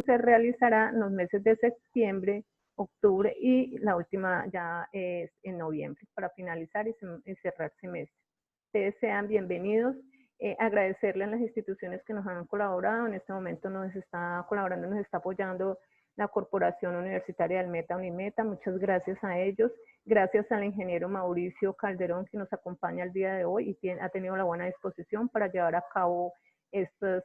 se realizará en los meses de septiembre, octubre y la última ya es en noviembre para finalizar y cerrar semestre. Ustedes sean bienvenidos. Agradecerle a las instituciones que nos han colaborado. En este momento nos está colaborando, nos está apoyando la Corporación Universitaria del Meta, Unimeta. Muchas gracias a ellos. Gracias al ingeniero Mauricio Calderón, que nos acompaña el día de hoy y ha tenido la buena disposición para llevar a cabo estos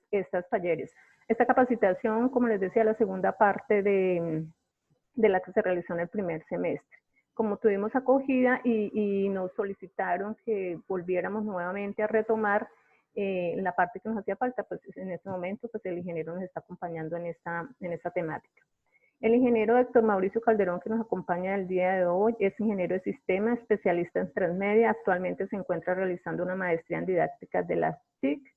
talleres. Esta capacitación, como les decía, la segunda parte de la que se realizó en el primer semestre. Como tuvimos acogida y nos solicitaron que volviéramos nuevamente a retomar la parte que nos hacía falta, pues en este momento pues el ingeniero nos está acompañando en esta temática. El ingeniero Héctor Mauricio Calderón, que nos acompaña el día de hoy, es ingeniero de sistema, especialista en transmedia. Actualmente se encuentra realizando una maestría en didácticas de las TIC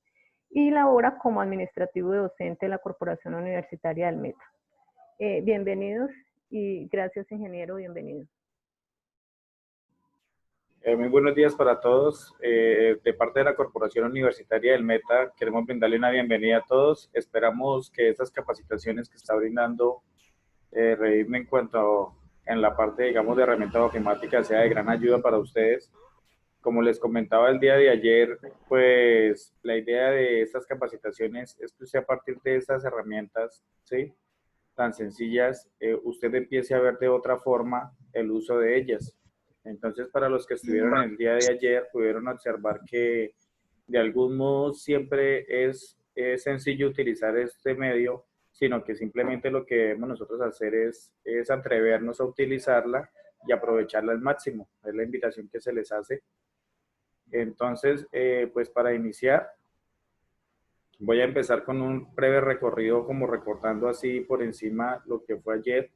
y labora como administrativo docente de la Corporación Universitaria del Meta. Bienvenidos y gracias, ingeniero, bienvenido. Muy buenos días para todos. De parte de la Corporación Universitaria del Meta, queremos brindarle una bienvenida a todos. Esperamos que estas capacitaciones que está brindando Redim en cuanto en la parte, digamos, de herramientas ofimáticas sea de gran ayuda para ustedes. Como les comentaba el día de ayer, pues la idea de estas capacitaciones es que usted a partir de estas herramientas, ¿sí?, tan sencillas, usted empiece a ver de otra forma el uso de ellas. Entonces, para los que estuvieron el día de ayer, pudieron observar que de algún modo siempre es sencillo utilizar este medio, sino que simplemente lo que debemos nosotros hacer es atrevernos a utilizarla y aprovecharla al máximo. Es la invitación que se les hace. Entonces, pues para iniciar, voy a empezar con un breve recorrido, como recordando así por encima lo que fue ayer,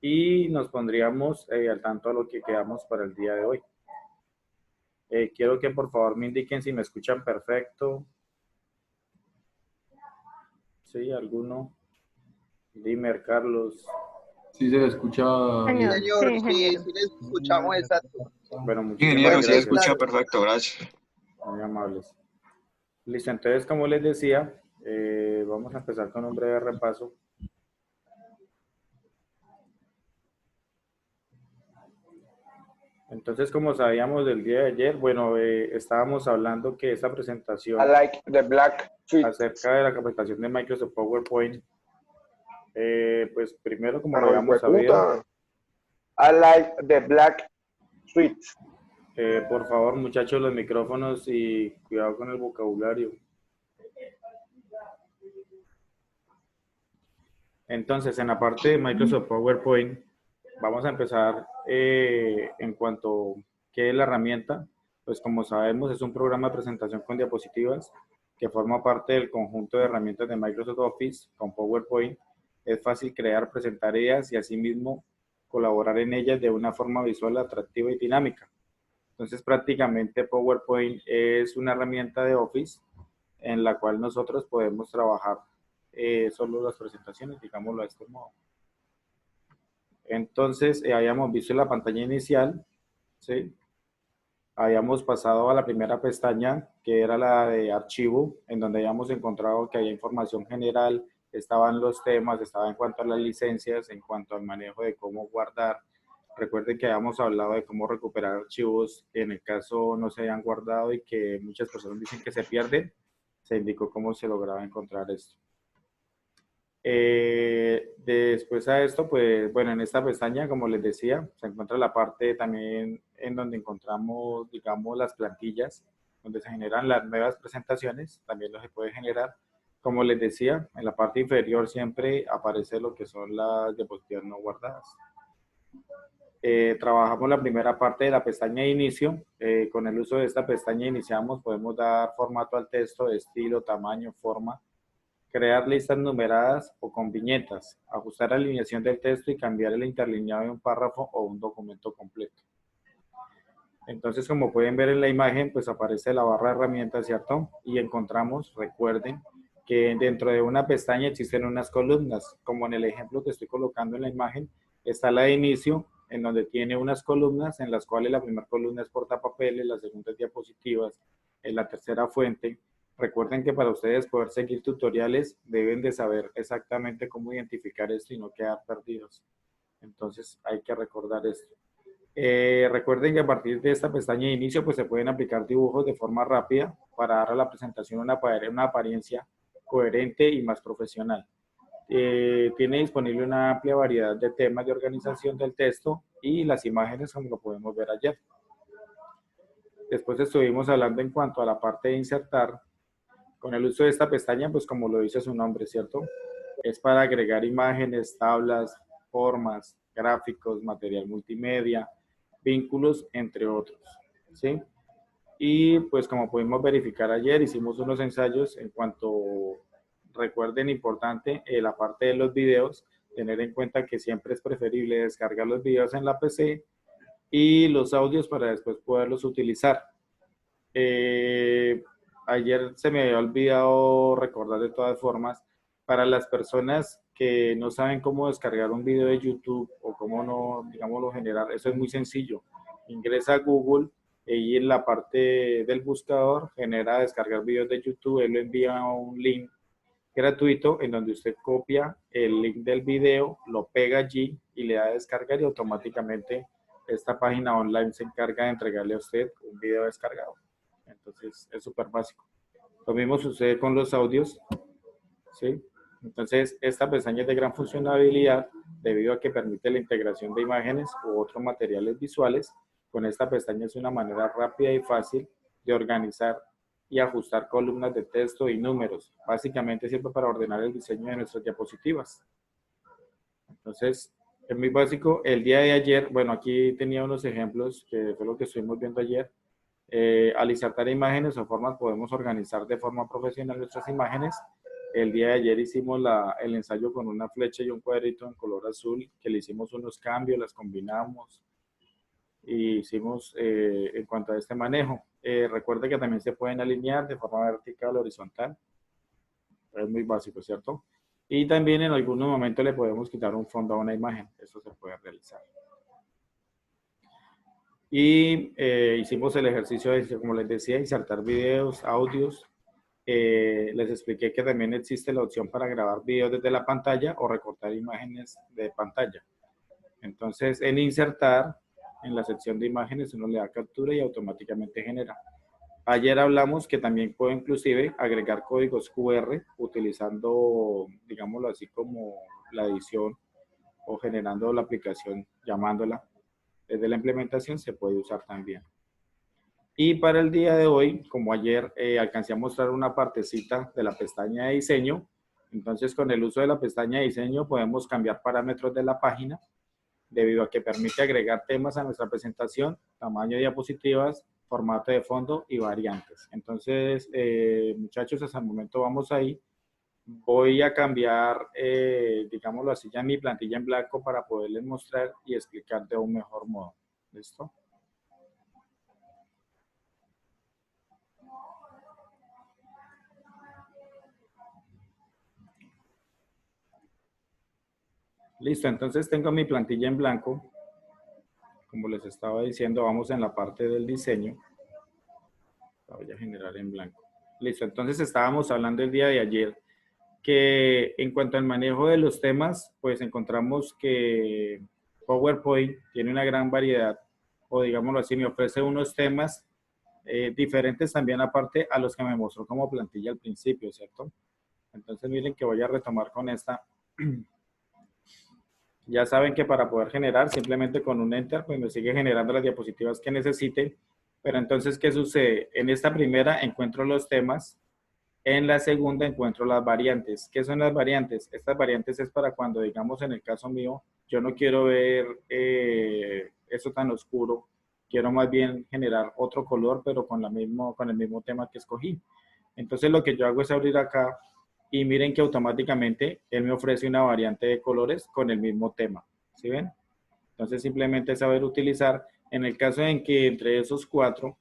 y nos pondríamos al tanto a lo que quedamos para el día de hoy. Quiero que por favor me indiquen si me escuchan perfecto. ¿Sí? ¿Alguno? Dimer, Carlos. Sí, se le escucha. Señor, Señor, sí, sí le escuchamos, exacto. Bueno, muchísimas Ingeniero, gracias. sí escucha perfecto, gracias. Muy amables. Listo, entonces como les decía, vamos a empezar con un breve repaso. Entonces, como sabíamos del día de ayer, bueno, estábamos hablando que esta presentación I like the black suite. acerca de la capacitación de Microsoft PowerPoint, pues primero, como lo Pero habíamos sabido, I like the black suite. por favor, muchachos, los micrófonos y cuidado con el vocabulario. Entonces, en la parte de Microsoft PowerPoint, vamos a empezar en cuanto a qué es la herramienta. Pues como sabemos, es un programa de presentación con diapositivas que forma parte del conjunto de herramientas de Microsoft Office con PowerPoint. Es fácil crear, presentar ideas y asimismo colaborar en ellas de una forma visual, atractiva y dinámica. Entonces, prácticamente PowerPoint es una herramienta de Office en la cual nosotros podemos trabajar solo las presentaciones, digámoslo de este modo. Entonces, habíamos visto la pantalla inicial, ¿sí? Habíamos pasado a la primera pestaña, que era la de archivo, en donde habíamos encontrado que había información general, estaban los temas, estaba en cuanto a las licencias, en cuanto al manejo de cómo guardar. Recuerden que habíamos hablado de cómo recuperar archivos que en el caso no se hayan guardado y que muchas personas dicen que se pierden. Se indicó cómo se lograba encontrar esto. Después a esto, pues bueno, en esta pestaña, como les decía, se encuentra la parte también en donde encontramos, digamos, las plantillas, donde se generan las nuevas presentaciones, también lo se puede generar. Como les decía, en la parte inferior siempre aparece lo que son las diapositivas no guardadas. Trabajamos la primera parte de la pestaña de inicio. Con el uso de esta pestaña iniciamos, podemos dar formato al texto, estilo, tamaño, forma, crear listas numeradas o con viñetas, ajustar la alineación del texto y cambiar el interlineado de un párrafo o un documento completo. Entonces, como pueden ver en la imagen, pues aparece la barra de herramientas, ¿cierto? Y encontramos, recuerden, que dentro de una pestaña existen unas columnas, como en el ejemplo que estoy colocando en la imagen, está la de inicio, en donde tiene unas columnas, en las cuales la primera columna es portapapeles, la segunda es diapositivas, la tercera fuente, Recuerden que para ustedes poder seguir tutoriales deben de saber exactamente cómo identificar esto y no quedar perdidos. Entonces hay que recordar esto. Recuerden que a partir de esta pestaña de inicio pues se pueden aplicar dibujos de forma rápida para dar a la presentación una apariencia coherente y más profesional. Tiene disponible una amplia variedad de temas de organización del texto y las imágenes como lo podemos ver ayer. Después estuvimos hablando en cuanto a la parte de insertar. Con el uso de esta pestaña, pues como lo dice su nombre, ¿cierto? Es para agregar imágenes, tablas, formas, gráficos, material multimedia, vínculos, entre otros, ¿sí? Y pues como pudimos verificar ayer, hicimos unos ensayos en cuanto, recuerden, importante, la parte de los videos, tener en cuenta que siempre es preferible descargar los videos en la PC y los audios para después poderlos utilizar. Ayer se me había olvidado recordar de todas formas, para las personas que no saben cómo descargar un video de YouTube o cómo no, digámoslo, generar, eso es muy sencillo. Ingresa a Google y en la parte del buscador genera descargar videos de YouTube, él le envía un link gratuito en donde usted copia el link del video, lo pega allí y le da a descargar y automáticamente esta página online se encarga de entregarle a usted un video descargado. Entonces es súper básico. Lo mismo sucede con los audios, ¿sí? Entonces esta pestaña es de gran funcionalidad debido a que permite la integración de imágenes u otros materiales visuales. Con esta pestaña es una manera rápida y fácil de organizar y ajustar columnas de texto y números. Básicamente sirve para ordenar el diseño de nuestras diapositivas. Entonces, es muy básico. El día de ayer, bueno, aquí tenía unos ejemplos que fue lo que estuvimos viendo ayer. Al insertar imágenes o formas podemos organizar de forma profesional nuestras imágenes. El día de ayer hicimos el ensayo con una flecha y un cuadrito en color azul, que le hicimos unos cambios, las combinamos y hicimos en cuanto a este manejo. Recuerde que también se pueden alinear de forma vertical o horizontal. Es muy básico, ¿cierto? Y también en algunos momentos le podemos quitar un fondo a una imagen. Eso se puede realizar. Y hicimos el ejercicio de, como les decía, insertar videos, audios. Les expliqué que también existe la opción para grabar videos desde la pantalla o recortar imágenes de pantalla. Entonces, en insertar, en la sección de imágenes, uno le da captura y automáticamente genera. Ayer hablamos que también puedo inclusive agregar códigos QR utilizando, digámoslo así, como la edición o generando la aplicación, llamándola. Desde la implementación se puede usar también. Y para el día de hoy, como ayer alcancé a mostrar una partecita de la pestaña de diseño, entonces con el uso de la pestaña de diseño podemos cambiar parámetros de la página debido a que permite agregar temas a nuestra presentación, tamaño de diapositivas, formato de fondo y variantes. Entonces, muchachos, hasta el momento vamos ahí. Voy a cambiar, digámoslo así, ya mi plantilla en blanco para poderles mostrar y explicar de un mejor modo. ¿Listo? Listo, entonces tengo mi plantilla en blanco. Como les estaba diciendo, vamos en la parte del diseño. La voy a generar en blanco. Listo, entonces estábamos hablando el día de ayer que en cuanto al manejo de los temas, pues encontramos que PowerPoint tiene una gran variedad, o digámoslo así, me ofrece unos temas diferentes también aparte a los que me mostró como plantilla al principio, ¿cierto? Entonces miren que voy a retomar con esta. Ya saben que para poder generar, simplemente con un Enter, pues me sigue generando las diapositivas que necesite. Pero entonces, ¿qué sucede? En esta primera encuentro los temas. En la segunda encuentro las variantes. ¿Qué son las variantes? Estas variantes es para cuando, digamos, en el caso mío, yo no quiero ver eso tan oscuro. Quiero más bien generar otro color, pero con el mismo tema que escogí. Entonces, lo que yo hago es abrir acá y miren que automáticamente él me ofrece una variante de colores con el mismo tema. ¿Sí ven? Entonces, simplemente saber utilizar. En el caso en que entre esos cuatro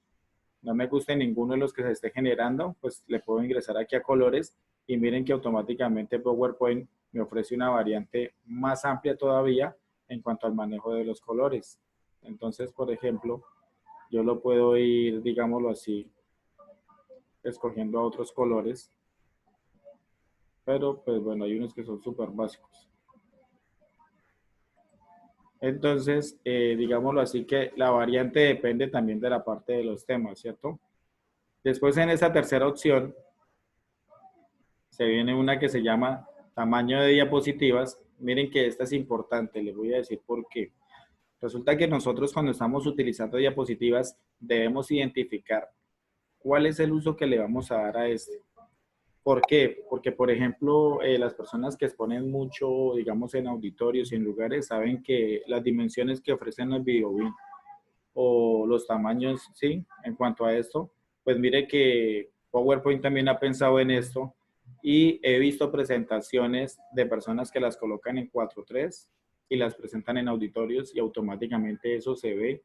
no me guste ninguno de los que se esté generando, pues le puedo ingresar aquí a colores y miren que automáticamente PowerPoint me ofrece una variante más amplia todavía en cuanto al manejo de los colores. Entonces, por ejemplo, yo lo puedo ir, digámoslo así, escogiendo a otros colores. Pero, pues bueno, hay unos que son súper básicos. Entonces, digámoslo así que la variante depende también de la parte de los temas, ¿cierto? Después en esa tercera opción, se viene una que se llama tamaño de diapositivas. Miren que esta es importante, les voy a decir por qué. Resulta que nosotros cuando estamos utilizando diapositivas debemos identificar cuál es el uso que le vamos a dar a este. ¿Por qué? Porque, por ejemplo, las personas que exponen mucho, digamos, en auditorios y en lugares, saben que las dimensiones que ofrecen los videobeam o los tamaños, ¿sí? En cuanto a esto, pues mire que PowerPoint también ha pensado en esto y he visto presentaciones de personas que las colocan en 4:3 y las presentan en auditorios y automáticamente eso se ve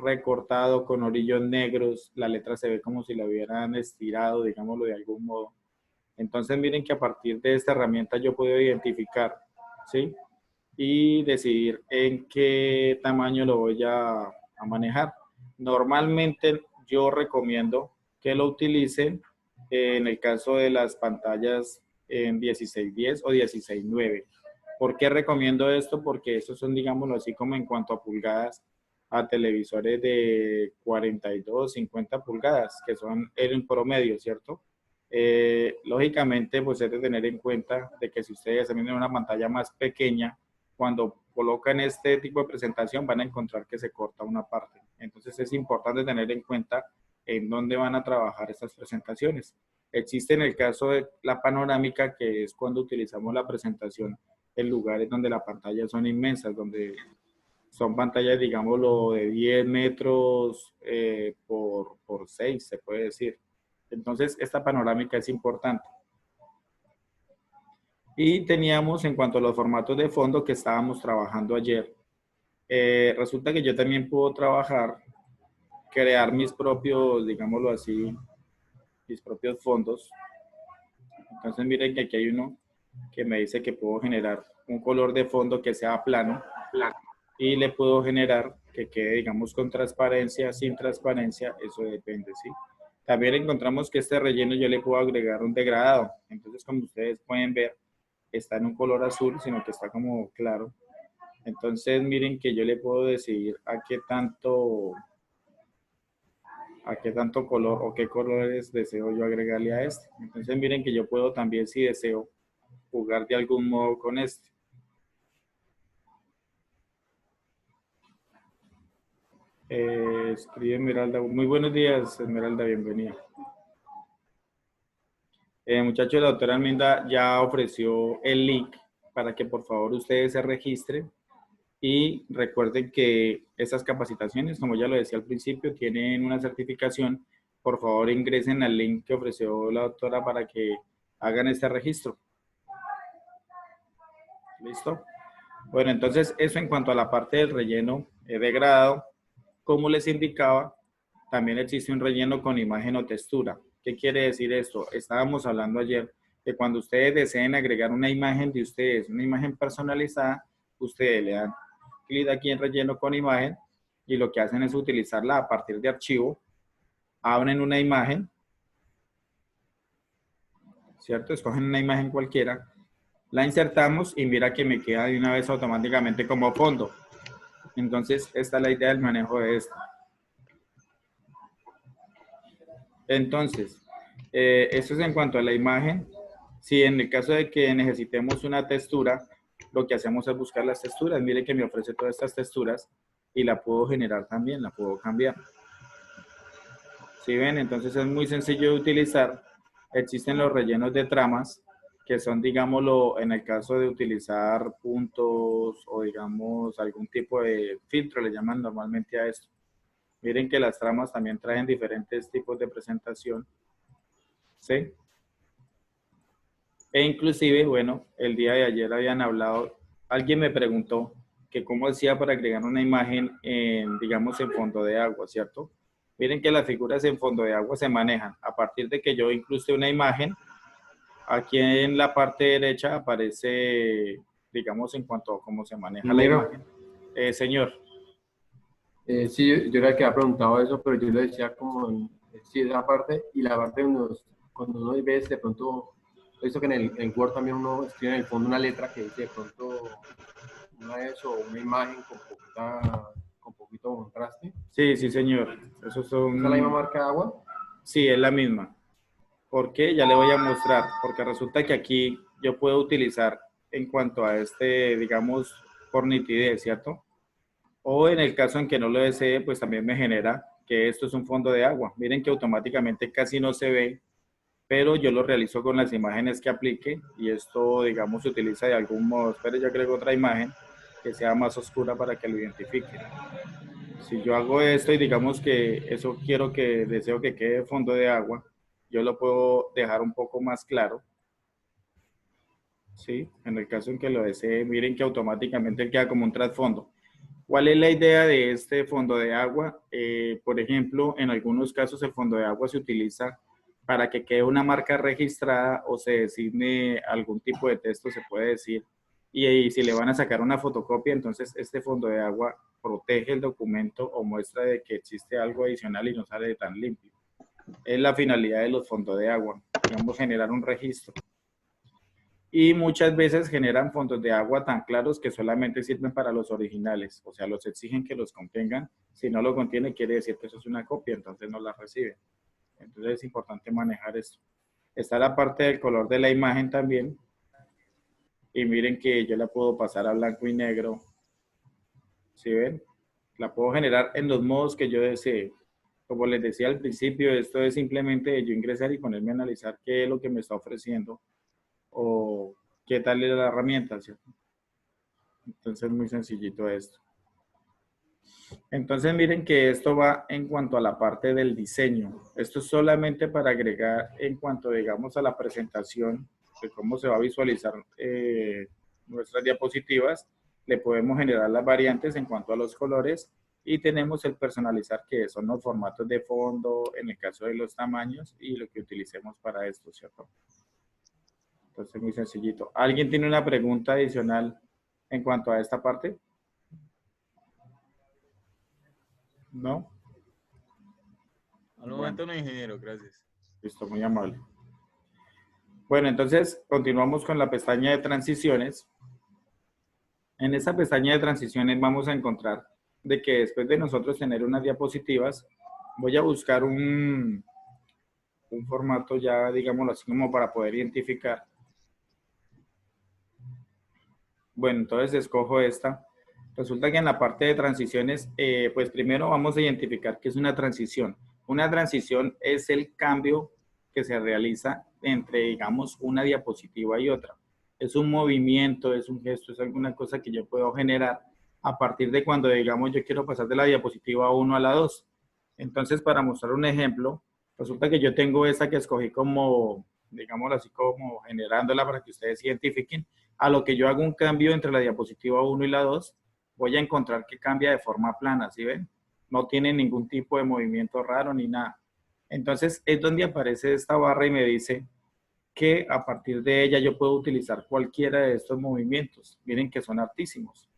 recortado con orillos negros, la letra se ve como si la hubieran estirado, digámoslo de algún modo. Entonces miren que a partir de esta herramienta yo puedo identificar, ¿sí? Y decidir en qué tamaño lo voy a manejar. Normalmente yo recomiendo que lo utilicen en el caso de las pantallas en 16:10 o 16:9. ¿Por qué recomiendo esto? Porque estos son, digámoslo así, como en cuanto a pulgadas, a televisores de 42, 50 pulgadas, que son en promedio, ¿cierto? Lógicamente, pues es de tener en cuenta de que si ustedes están viendo una pantalla más pequeña, cuando colocan este tipo de presentación van a encontrar que se corta una parte. Entonces es importante tener en cuenta en dónde van a trabajar estas presentaciones. Existe en el caso de la panorámica, que es cuando utilizamos la presentación en lugares donde las pantallas son inmensas, donde son pantallas, digámoslo, de 10 metros por 6, se puede decir. Entonces, esta panorámica es importante. Y teníamos en cuanto a los formatos de fondo que estábamos trabajando ayer. Resulta que yo también puedo trabajar, crear mis propios, digámoslo así, mis propios fondos. Entonces miren que aquí hay uno que me dice que puedo generar un color de fondo que sea plano y le puedo generar que quede, digamos, con transparencia, sin transparencia, eso depende, ¿sí? También encontramos que este relleno yo le puedo agregar un degradado. Entonces, como ustedes pueden ver, está en un color azul, sino que está como claro. Entonces, miren que yo le puedo decidir a qué tanto color o qué colores deseo yo agregarle a este. Entonces, miren que yo puedo también, si deseo, jugar de algún modo con este. Escribe Esmeralda. Muy buenos días, Esmeralda, bienvenida. Muchachos, la doctora Alminda ya ofreció el link para que por favor ustedes se registren y recuerden que estas capacitaciones, como ya lo decía al principio, tienen una certificación. Por favor ingresen al link que ofreció la doctora para que hagan este registro. ¿Listo? Bueno, entonces eso en cuanto a la parte del relleno de grado. Como les indicaba, también existe un relleno con imagen o textura. ¿Qué quiere decir esto? Estábamos hablando ayer que cuando ustedes deseen agregar una imagen de ustedes, una imagen personalizada, ustedes le dan clic aquí en relleno con imagen y lo que hacen es utilizarla a partir de archivo, abren una imagen, ¿cierto? Escogen una imagen cualquiera, la insertamos y mira que me queda de una vez automáticamente como fondo. Entonces, esta es la idea del manejo de esto. Entonces, esto es en cuanto a la imagen. Si en el caso de que necesitemos una textura, lo que hacemos es buscar las texturas. Mire que me ofrece todas estas texturas y la puedo generar también, la puedo cambiar. ¿Sí ven? Entonces es muy sencillo de utilizar. Existen los rellenos de tramas, que son, digámoslo, en el caso de utilizar puntos o, digamos, algún tipo de filtro, le llaman normalmente a esto. Miren que las tramas también traen diferentes tipos de presentación. ¿Sí? E inclusive, bueno, el día de ayer habían hablado, alguien me preguntó que cómo hacía para agregar una imagen en, digamos, en fondo de agua, ¿cierto? Miren que las figuras en fondo de agua se manejan. A partir de que yo incluye una imagen, aquí en la parte derecha aparece, digamos, en cuanto a cómo se maneja la imagen. Señor. Sí, yo era el que había preguntado eso, pero yo le decía como Sí, esa parte, y la parte cuando uno ve de pronto, eso que en el Word también uno escribe en el fondo una letra que dice de pronto una eso, o una imagen con poquito contraste. Sí, sí, señor. Esos son... ¿Esa es la misma marca de agua? Sí, es la misma. ¿Por qué? Ya le voy a mostrar. Porque resulta que aquí yo puedo utilizar en cuanto a este, digamos, por nitidez, ¿cierto? O en el caso en que no lo desee, pues también me genera que esto es un fondo de agua. Miren que automáticamente casi no se ve, pero yo lo realizo con las imágenes que aplique y esto, digamos, se utiliza de algún modo. Espere, yo agrego otra imagen que sea más oscura para que lo identifique. Si yo hago esto y digamos que eso deseo que quede fondo de agua, yo lo puedo dejar un poco más claro. ¿Sí? En el caso en que lo desee, miren que automáticamente queda como un trasfondo. ¿Cuál es la idea de este fondo de agua? Por ejemplo, en algunos casos el fondo de agua se utiliza para que quede una marca registrada o se designe algún tipo de texto, se puede decir. Y si le van a sacar una fotocopia, entonces este fondo de agua protege el documento o muestra de que existe algo adicional y no sale tan limpio. Es la finalidad de los fondos de agua, digamos, generar un registro. Y muchas veces generan fondos de agua tan claros que solamente sirven para los originales, o sea, los exigen que los contengan. Si no lo contiene, quiere decir que eso es una copia, entonces no la recibe. Entonces es importante manejar esto. Está la parte del color de la imagen también. Y miren que yo la puedo pasar a blanco y negro. ¿Sí ven? La puedo generar en los modos que yo desee. Como les decía al principio, esto es simplemente yo ingresar y ponerme a analizar qué es lo que me está ofreciendo o qué tal es la herramienta, ¿cierto? Entonces, muy sencillito esto. Entonces, miren que esto va en cuanto a la parte del diseño. Esto es solamente para agregar en cuanto, digamos, a la presentación de cómo se va a visualizar nuestras diapositivas. Le podemos generar las variantes en cuanto a los colores y tenemos el personalizar, que son los formatos de fondo, en el caso de los tamaños y lo que utilicemos para esto, ¿cierto? Entonces, muy sencillito. ¿Alguien tiene una pregunta adicional en cuanto a esta parte? ¿No? Al momento no, ingeniero, gracias. Listo, muy amable. Bueno, entonces continuamos con la pestaña de transiciones. En esta pestaña de transiciones vamos a encontrar de que después de nosotros tener unas diapositivas, voy a buscar un formato ya, digámoslo así, como para poder identificar. Bueno, entonces escojo esta. Resulta que en la parte de transiciones, pues primero vamos a identificar qué es una transición. Una transición es el cambio que se realiza entre, digamos, una diapositiva y otra. Es un movimiento, es un gesto, es alguna cosa que yo puedo generar a partir de cuando, digamos, yo quiero pasar de la diapositiva 1 a la 2. Entonces, para mostrar un ejemplo, resulta que yo tengo esta que escogí como, digámoslo así, como generándola para que ustedes identifiquen. A lo que yo hago un cambio entre la diapositiva 1 y la 2, voy a encontrar que cambia de forma plana, ¿sí ven? No tiene ningún tipo de movimiento raro ni nada. Entonces es donde aparece esta barra y me dice que a partir de ella yo puedo utilizar cualquiera de estos movimientos. Miren que son hartísimos.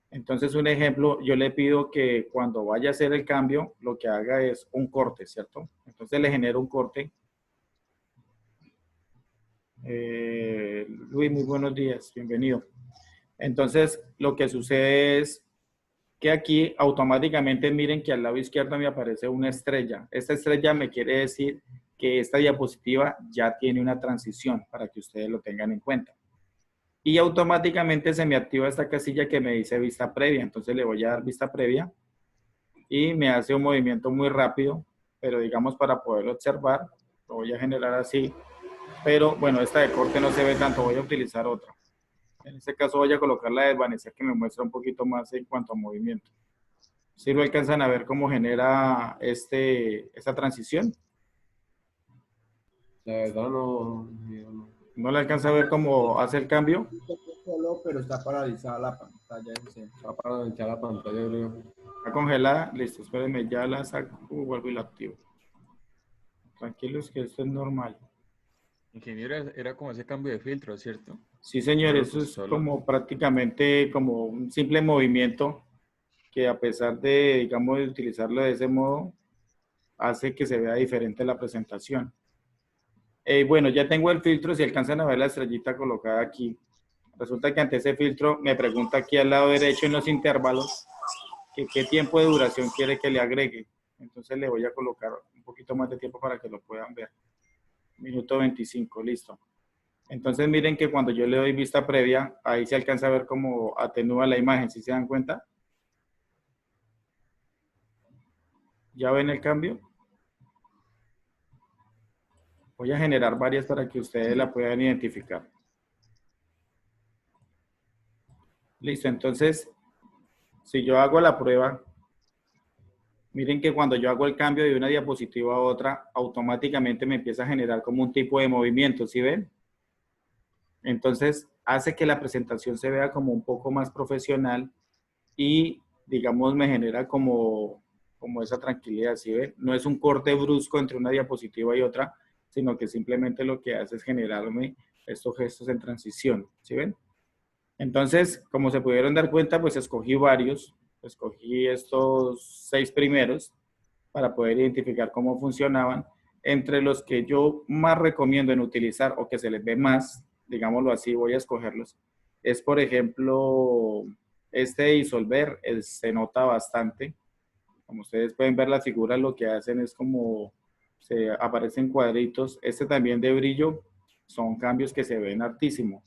Entonces un ejemplo, yo le pido que cuando vaya a hacer el cambio, lo que haga es un corte, ¿cierto? Entonces le genero un corte. Luis, muy buenos días, bienvenido. Entonces, lo que sucede es que aquí automáticamente miren que al lado izquierdo me aparece una estrella. Esta estrella me quiere decir que esta diapositiva ya tiene una transición para que ustedes lo tengan en cuenta. Y automáticamente se me activa esta casilla que me dice vista previa. Entonces le voy a dar vista previa y me hace un movimiento muy rápido, pero digamos para poderlo observar, lo voy a generar así. Pero bueno, esta de corte no se ve tanto, voy a utilizar otra. En este caso voy a colocar la de desvanecer que me muestra un poquito más en cuanto a movimiento. ¿Sí lo alcanzan a ver cómo genera esta transición? La verdad no. ¿No le alcanza a ver cómo hace el cambio? Solo, pero está paralizada la pantalla. Va para anchar la pantalla, creo. Está congelada. Listo, espérenme, ya la saco, vuelvo y la activo. Tranquilos que esto es normal. Ingeniero, era como ese cambio de filtro, ¿cierto? Sí, señor, Pero eso pues es solo. como prácticamente como un simple movimiento que a pesar de, digamos, de utilizarlo de ese modo, hace que se vea diferente la presentación. Bueno, ya tengo el filtro, si alcanzan a ver la estrellita colocada aquí. Resulta que ante ese filtro me pregunta aquí al lado derecho en los intervalos que qué tiempo de duración quiere que le agregue. Entonces le voy a colocar un poquito más de tiempo para que lo puedan ver. Minuto 25, listo. Entonces miren que cuando yo le doy vista previa, ahí se alcanza a ver cómo atenúa la imagen, ¿sí se dan cuenta? ¿Ya ven el cambio? Voy a generar varias para que ustedes la puedan identificar. Listo, entonces, si yo hago la prueba, miren que cuando yo hago el cambio de una diapositiva a otra, automáticamente me empieza a generar como un tipo de movimiento, ¿sí ven? Entonces, hace que la presentación se vea como un poco más profesional y, digamos, me genera como esa tranquilidad, ¿sí ven? No es un corte brusco entre una diapositiva y otra, sino que simplemente lo que hace es generarme estos gestos en transición, ¿sí ven? Entonces, como se pudieron dar cuenta, pues escogí varios, escogí estos 6 primeros para poder identificar cómo funcionaban. Entre los que yo más recomiendo en utilizar o que se les ve más, digámoslo así, voy a escogerlos, es por ejemplo, este de disolver, se nota bastante. Como ustedes pueden ver, las figuras lo que hacen es como se aparecen cuadritos. Este también de brillo, son cambios que se ven hartísimo.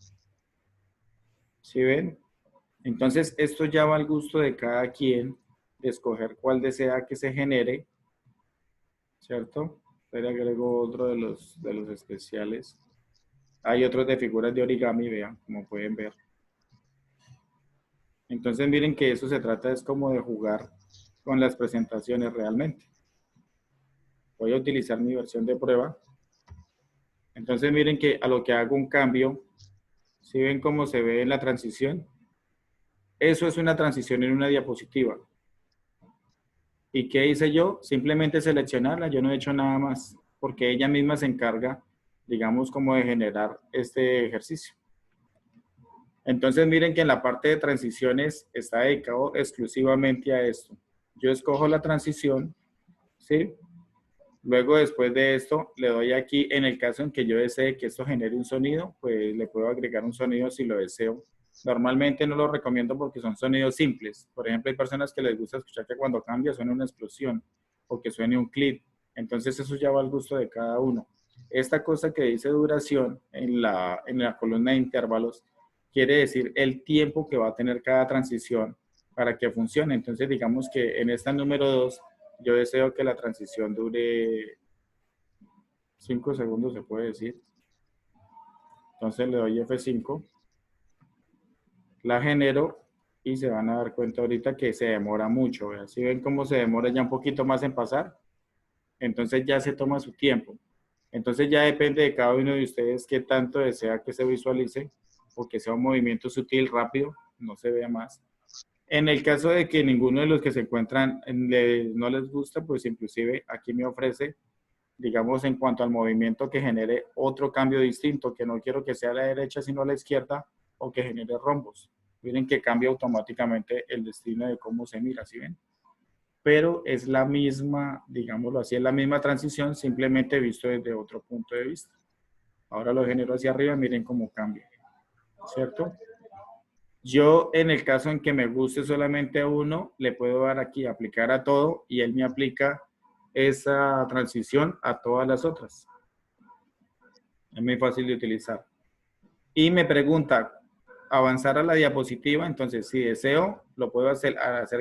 ¿Sí ven? Entonces, esto ya va al gusto de cada quien de escoger cuál desea que se genere, ¿cierto? Le agrego otro de los especiales. Hay otros de figuras de origami, vean, como pueden ver. Entonces, miren que eso se trata es como de jugar con las presentaciones realmente. Voy a utilizar mi versión de prueba. Entonces, miren que a lo que hago un cambio, ¿sí ven cómo se ve en la transición? Eso es una transición en una diapositiva. ¿Y qué hice yo? Simplemente seleccionarla, yo no he hecho nada más, porque ella misma se encarga, digamos, como de generar este ejercicio. Entonces miren que en la parte de transiciones está dedicado exclusivamente a esto. Yo escojo la transición, ¿sí? Luego después de esto le doy aquí, en el caso en que yo desee que esto genere un sonido, pues le puedo agregar un sonido si lo deseo. Normalmente no lo recomiendo porque son sonidos simples. Por ejemplo, hay personas que les gusta escuchar que cuando cambia suene una explosión o que suene un clip. Entonces eso ya va al gusto de cada uno. Esta cosa que dice duración en la columna de intervalos quiere decir el tiempo que va a tener cada transición para que funcione. Entonces digamos que en esta número 2 yo deseo que la transición dure 5 segundos, se puede decir. Entonces le doy F5. La genero y se van a dar cuenta ahorita que se demora mucho. ¿Vean? Si ven cómo se demora ya un poquito más en pasar, entonces ya se toma su tiempo. Entonces ya depende de cada uno de ustedes qué tanto desea que se visualice o que sea un movimiento sutil, rápido, no se vea más. En el caso de que ninguno de los que se encuentran no les gusta, pues inclusive aquí me ofrece, digamos, en cuanto al movimiento, que genere otro cambio distinto, que no quiero que sea a la derecha sino a la izquierda, o que genere rombos. Miren que cambia automáticamente el destino de cómo se mira, ¿sí ven? Pero es la misma, digámoslo así, es la misma transición, simplemente visto desde otro punto de vista. Ahora lo genero hacia arriba, miren cómo cambia, ¿cierto? Yo, en el caso en que me guste solamente uno, le puedo dar aquí, aplicar a todo, y él me aplica esa transición a todas las otras. Es muy fácil de utilizar. Y me pregunta, avanzar a la diapositiva, entonces si deseo, lo puedo hacer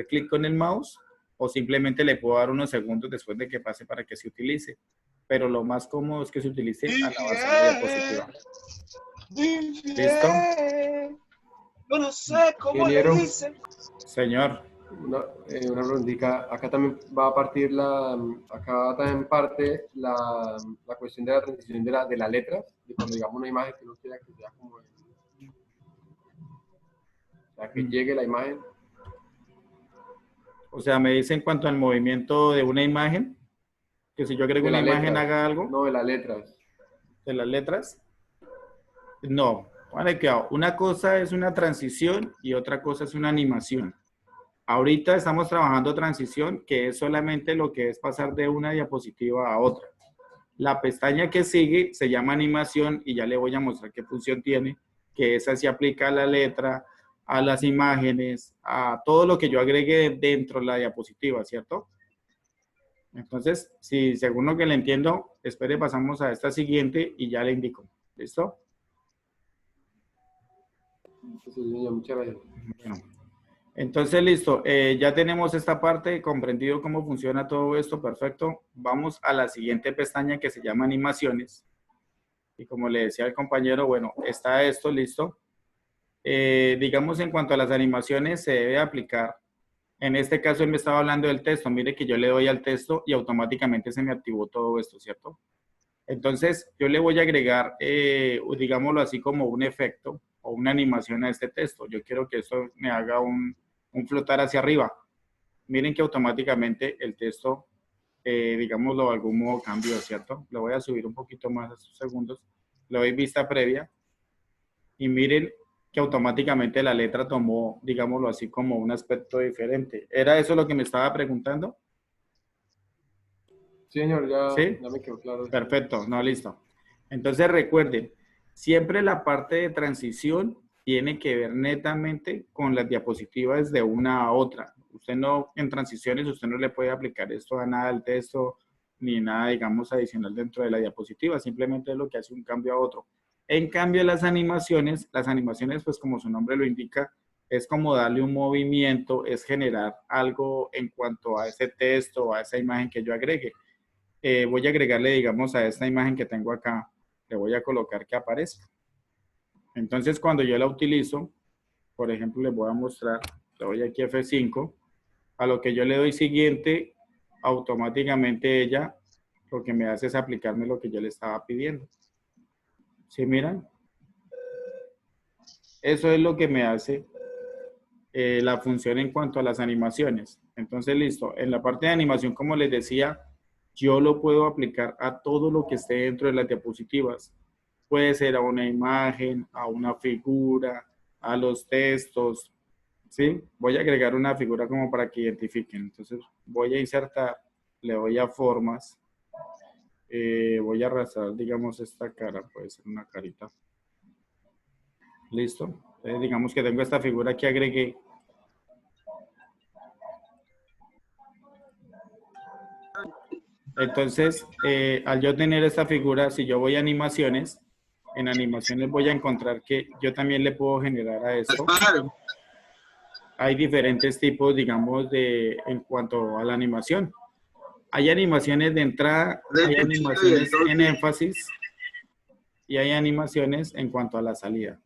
clic con el mouse o simplemente le puedo dar unos segundos después de que pase para que se utilice. Pero lo más cómodo es que se utilice al avanzar la diapositiva. ¿Listo? Yo no sé cómo le dicen. Señor. Una preguntita. Acá también va a partir acá también parte la cuestión de la transición de las letras, de cuando digamos una imagen que no quiera que sea como que llegue la imagen. O sea, me dice en cuanto al movimiento de una imagen, que si yo agrego una imagen haga algo. No, de las letras. ¿De las letras? No. Vale, que una cosa es una transición y otra cosa es una animación. Ahorita estamos trabajando transición, que es solamente lo que es pasar de una diapositiva a otra. La pestaña que sigue se llama animación y ya le voy a mostrar qué función tiene, que esa se aplica a la letra, a las imágenes, a todo lo que yo agregue dentro de la diapositiva, ¿cierto? Entonces, si según lo que le entiendo, espere, pasamos a esta siguiente y ya le indico. ¿Listo? Sí, señor, muchas gracias. Bueno, entonces listo. Ya tenemos esta parte, comprendido cómo funciona todo esto, perfecto. Vamos a la siguiente pestaña que se llama animaciones. Y como le decía al compañero, bueno, está esto, listo. Digamos, en cuanto a las animaciones, se debe aplicar. En este caso, él me estaba hablando del texto. Mire que yo le doy al texto y automáticamente se me activó todo esto, ¿cierto? Entonces, yo le voy a agregar, digámoslo así, como un efecto o una animación a este texto. Yo quiero que esto me haga un flotar hacia arriba. Miren que automáticamente el texto, digámoslo de algún modo, cambió, ¿cierto? Lo voy a subir un poquito más a estos segundos. Le doy vista previa y miren que automáticamente la letra tomó, digámoslo así, como un aspecto diferente. ¿Era eso lo que me estaba preguntando? Sí, señor, ¿Sí? ya me quedó claro. Perfecto, no, listo. Entonces recuerden, siempre la parte de transición tiene que ver netamente con las diapositivas de una a otra. Usted no, en transiciones, usted no le puede aplicar esto a nada del texto, ni nada, digamos, adicional dentro de la diapositiva. Simplemente es lo que hace un cambio a otro. En cambio, las animaciones, pues como su nombre lo indica, es como darle un movimiento, es generar algo en cuanto a ese texto, a esa imagen que yo agregue. Voy a agregarle, digamos, a esta imagen que tengo acá, le voy a colocar que aparezca. Entonces, cuando yo la utilizo, por ejemplo, les voy a mostrar, le doy aquí F5, a lo que yo le doy siguiente, automáticamente ella lo que me hace es aplicarme lo que yo le estaba pidiendo. ¿Sí miran? Eso es lo que me hace la función en cuanto a las animaciones. Entonces, listo. En la parte de animación, como les decía, yo lo puedo aplicar a todo lo que esté dentro de las diapositivas. Puede ser a una imagen, a una figura, a los textos, ¿sí? Voy a agregar una figura como para que identifiquen. Entonces, voy a insertar, le doy a formas, voy a arrastrar, digamos, esta cara, puede ser una carita. ¿Listo? Entonces, digamos que tengo esta figura que agregué. Entonces, al yo tener esta figura, si yo voy a animaciones, en animaciones voy a encontrar que yo también le puedo generar a esto. Hay diferentes tipos, digamos, en cuanto a la animación. Hay animaciones de entrada, hay animaciones en énfasis y hay animaciones en cuanto a la salida.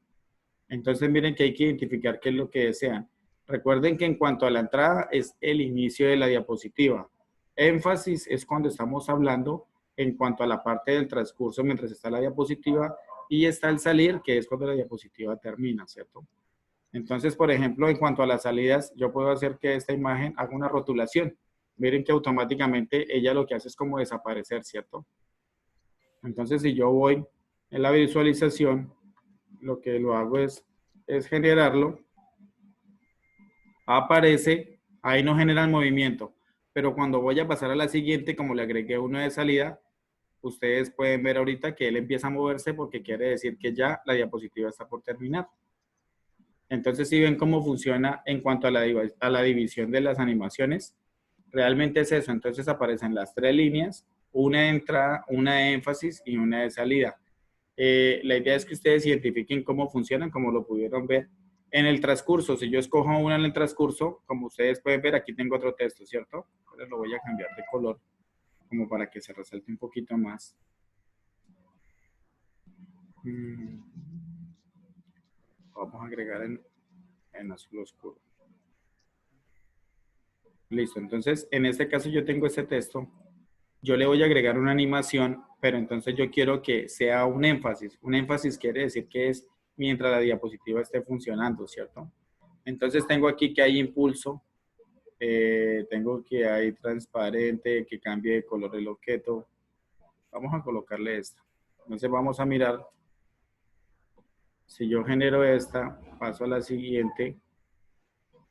Entonces, miren que hay que identificar qué es lo que desean. Recuerden que en cuanto a la entrada es el inicio de la diapositiva. Énfasis es cuando estamos hablando en cuanto a la parte del transcurso mientras está la diapositiva y está el salir, que es cuando la diapositiva termina, ¿cierto? Entonces, por ejemplo, en cuanto a las salidas, yo puedo hacer que esta imagen haga una rotulación. Miren que automáticamente ella lo que hace es como desaparecer, ¿cierto? Entonces, si yo voy en la visualización, lo que lo hago es generarlo. Aparece, ahí no genera el movimiento. Pero cuando voy a pasar a la siguiente, como le agregué uno de salida, ustedes pueden ver ahorita que él empieza a moverse porque quiere decir que ya la diapositiva está por terminar. Entonces, si ven cómo funciona en cuanto a la división de las animaciones, realmente es eso. Entonces aparecen las tres líneas, una de entrada, una de énfasis y una de salida. La idea es que ustedes identifiquen cómo funcionan, como lo pudieron ver en el transcurso. Si yo escojo una en el transcurso, como ustedes pueden ver, aquí tengo otro texto, ¿cierto? Ahora lo voy a cambiar de color, como para que se resalte un poquito más. Vamos a agregar en azul oscuro. Listo, entonces en este caso yo tengo este texto. Yo le voy a agregar una animación, pero entonces yo quiero que sea un énfasis. Un énfasis quiere decir que es mientras la diapositiva esté funcionando, ¿cierto? Entonces tengo aquí que hay impulso, tengo que hay transparente, que cambie de color el objeto. Vamos a colocarle esta. Entonces vamos a mirar. Si yo genero esta, paso a la siguiente.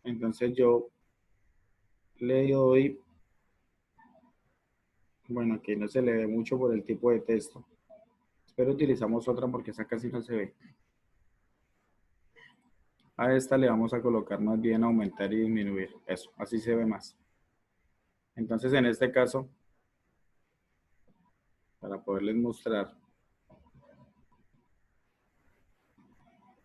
Entonces yo le doy, bueno, aquí no se le ve mucho por el tipo de texto. Pero utilizamos otra porque esa casi no se ve. A esta le vamos a colocar más bien aumentar y disminuir. Eso, así se ve más. Entonces, en este caso, para poderles mostrar.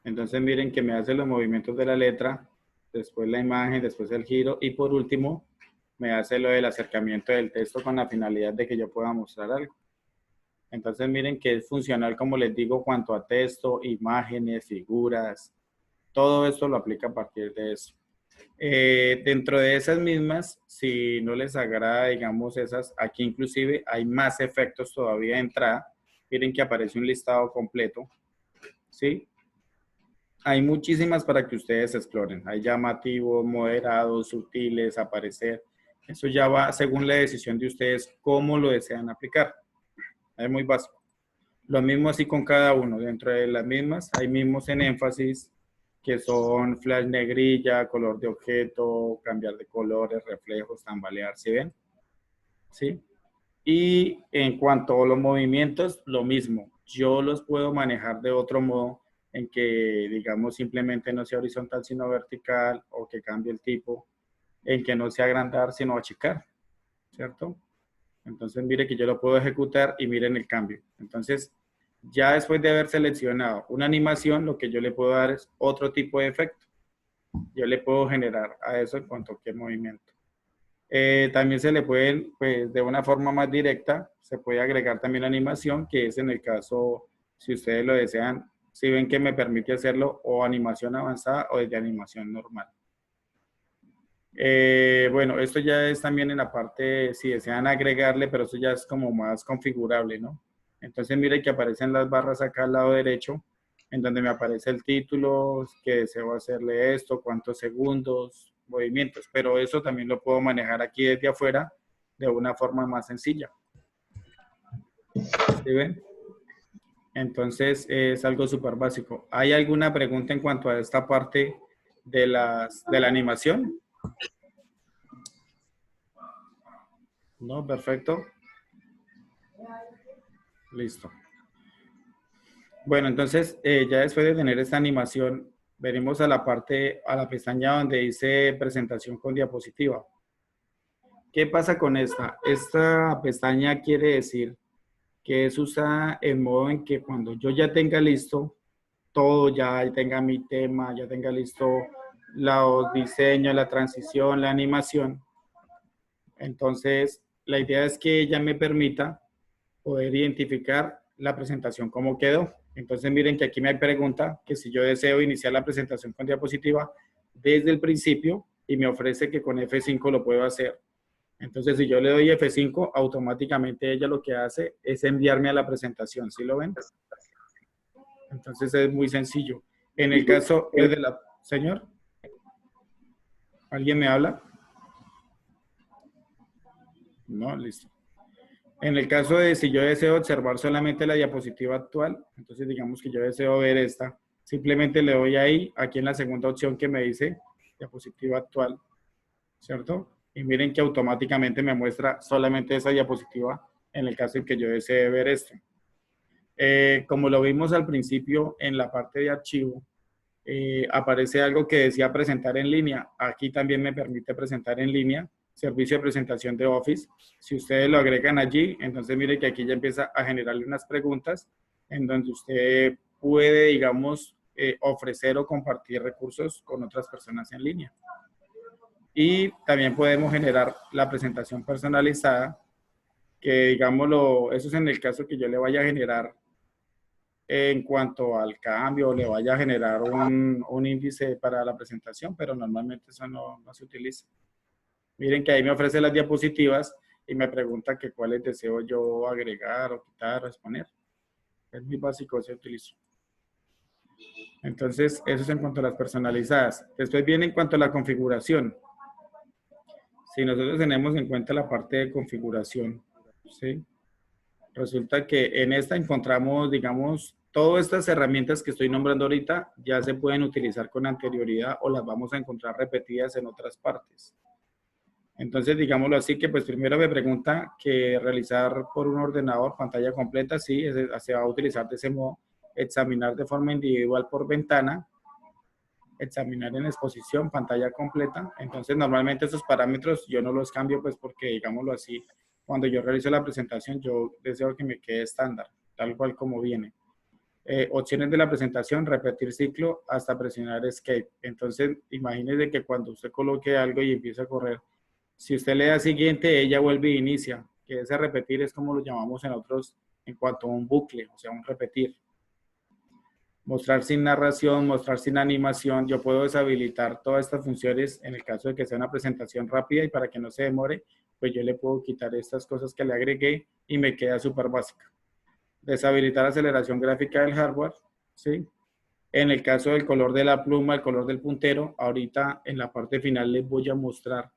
Entonces, miren que me hace los movimientos de la letra, después la imagen, después el giro y por último, me hace lo del acercamiento del texto con la finalidad de que yo pueda mostrar algo. Entonces, miren que es funcional, como les digo, cuanto a texto, imágenes, figuras, todo esto lo aplica a partir de eso. Dentro de esas mismas, si no les agrada, digamos, esas, aquí inclusive hay más efectos todavía de entrada. Miren que aparece un listado completo, ¿sí? Hay muchísimas para que ustedes exploren. Hay llamativos, moderados, sutiles, aparecer. Eso ya va según la decisión de ustedes, cómo lo desean aplicar. Es muy básico. Lo mismo así con cada uno. Dentro de las mismas, hay mismos en énfasis, que son flash negrilla, color de objeto, cambiar de colores, reflejos, tambalear, ¿sí ven? ¿Sí? Y en cuanto a los movimientos, lo mismo. Yo los puedo manejar de otro modo, en que, digamos, simplemente no sea horizontal, sino vertical, o que cambie el tipo, en que no sea agrandar, sino achicar, ¿cierto? Entonces, mire que yo lo puedo ejecutar y miren el cambio. Entonces, ya después de haber seleccionado una animación, lo que yo le puedo dar es otro tipo de efecto. Yo le puedo generar a eso en cuanto a qué movimiento. También se le puede, pues, de una forma más directa, se puede agregar también animación, que es en el caso, si ustedes lo desean, si ven que me permite hacerlo o animación avanzada o desde animación normal. Bueno, esto ya es también en la parte, si desean agregarle, pero eso ya es como más configurable, ¿no? Entonces mire que aparecen las barras acá al lado derecho, en donde me aparece el título, que deseo hacerle esto, cuántos segundos, movimientos, pero eso también lo puedo manejar aquí desde afuera de una forma más sencilla. ¿Sí ven? Entonces es algo súper básico. ¿Hay alguna pregunta en cuanto a esta parte de la animación? No, perfecto. Listo. Bueno, entonces ya después de tener esta animación, venimos a la parte, a la pestaña donde dice presentación con diapositiva. ¿Qué pasa con esta? Esta pestaña quiere decir que es usada en modo en que cuando yo ya tenga listo todo, ya tenga mi tema, ya tenga listo los diseños, la transición, la animación. Entonces, la idea es que ella me permita poder identificar la presentación como quedó. Entonces, miren que aquí me pregunta que si yo deseo iniciar la presentación con diapositiva desde el principio y me ofrece que con F5 lo puedo hacer. Entonces, si yo le doy F5, automáticamente ella lo que hace es enviarme a la presentación. ¿Sí lo ven? Entonces, es muy sencillo. En el caso de la... Señor, ¿alguien me habla? No, listo. En el caso de si yo deseo observar solamente la diapositiva actual, entonces digamos que yo deseo ver esta, simplemente le doy ahí, aquí en la segunda opción que me dice diapositiva actual, ¿cierto? Y miren que automáticamente me muestra solamente esa diapositiva en el caso en que yo desee ver esto. Como lo vimos al principio en la parte de archivo, aparece algo que decía presentar en línea. Aquí también me permite presentar en línea, servicio de presentación de Office. Si ustedes lo agregan allí, entonces mire que aquí ya empieza a generarle unas preguntas en donde usted puede, digamos, ofrecer o compartir recursos con otras personas en línea. Y también podemos generar la presentación personalizada, que digámoslo, eso es en el caso que yo le vaya a generar en cuanto al cambio, le vaya a generar un índice para la presentación, pero normalmente eso no se utiliza. Miren que ahí me ofrece las diapositivas y me pregunta que cuáles deseo yo agregar o quitar o exponer. Es muy básico, se utiliza. Entonces, eso es en cuanto a las personalizadas. Después viene en cuanto a la configuración. Si nosotros tenemos en cuenta la parte de configuración, ¿sí? Resulta que en esta encontramos, digamos, todas estas herramientas que estoy nombrando ahorita ya se pueden utilizar con anterioridad o las vamos a encontrar repetidas en otras partes. Entonces, digámoslo así, que pues primero me pregunta que realizar por un ordenador pantalla completa, sí, se va a utilizar de ese modo, examinar de forma individual por ventana, examinar en exposición, pantalla completa. Entonces, normalmente esos parámetros yo no los cambio, pues porque, digámoslo así, cuando yo realizo la presentación, yo deseo que me quede estándar, tal cual como viene. Opciones de la presentación, repetir ciclo hasta presionar Escape. Entonces, imagínese que cuando usted coloque algo y empieza a correr, si usted le da siguiente, ella vuelve e inicia, que ese repetir es como lo llamamos en otros, en cuanto a un bucle, o sea, un repetir. Mostrar sin narración, mostrar sin animación, yo puedo deshabilitar todas estas funciones en el caso de que sea una presentación rápida y para que no se demore, pues yo le puedo quitar estas cosas que le agregué y me queda súper básica. Deshabilitar aceleración gráfica del hardware, ¿sí? En el caso del color de la pluma, el color del puntero, ahorita en la parte final les voy a mostrar,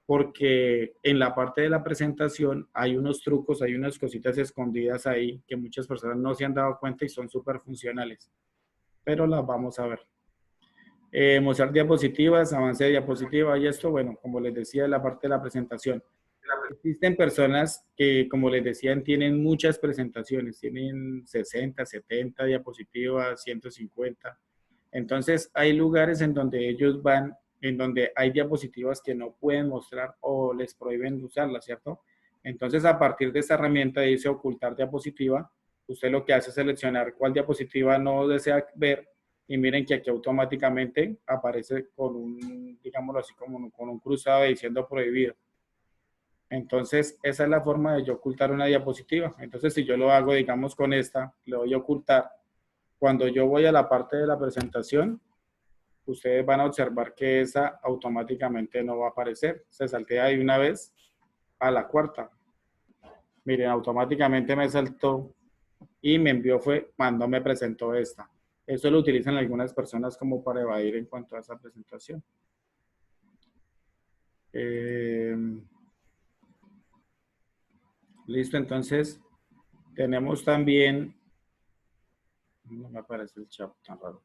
porque en la parte de la presentación hay unos trucos, hay unas cositas escondidas ahí que muchas personas no se han dado cuenta y son súper funcionales, pero las vamos a ver. Mostrar diapositivas, avance de diapositiva y esto, bueno, como les decía, en la parte de la presentación. Existen personas que, como les decían, tienen muchas presentaciones, tienen 60, 70 diapositivas, 150. Entonces, hay lugares en donde ellos van, en donde hay diapositivas que no pueden mostrar o les prohíben usarlas, ¿cierto? Entonces, a partir de esta herramienta dice ocultar diapositiva, usted lo que hace es seleccionar cuál diapositiva no desea ver y miren que aquí automáticamente aparece con un, digámoslo así, como con un cruzado diciendo prohibido. Entonces, esa es la forma de yo ocultar una diapositiva. Entonces, si yo lo hago, digamos, con esta, le doy a ocultar. Cuando yo voy a la parte de la presentación, ustedes van a observar que esa automáticamente no va a aparecer. Se saltea de una vez a la cuarta. Miren, automáticamente me saltó y me envió cuando me presentó esta. Eso lo utilizan algunas personas como para evadir en cuanto a esa presentación. Listo, entonces tenemos también, no me aparece el chat tan raro.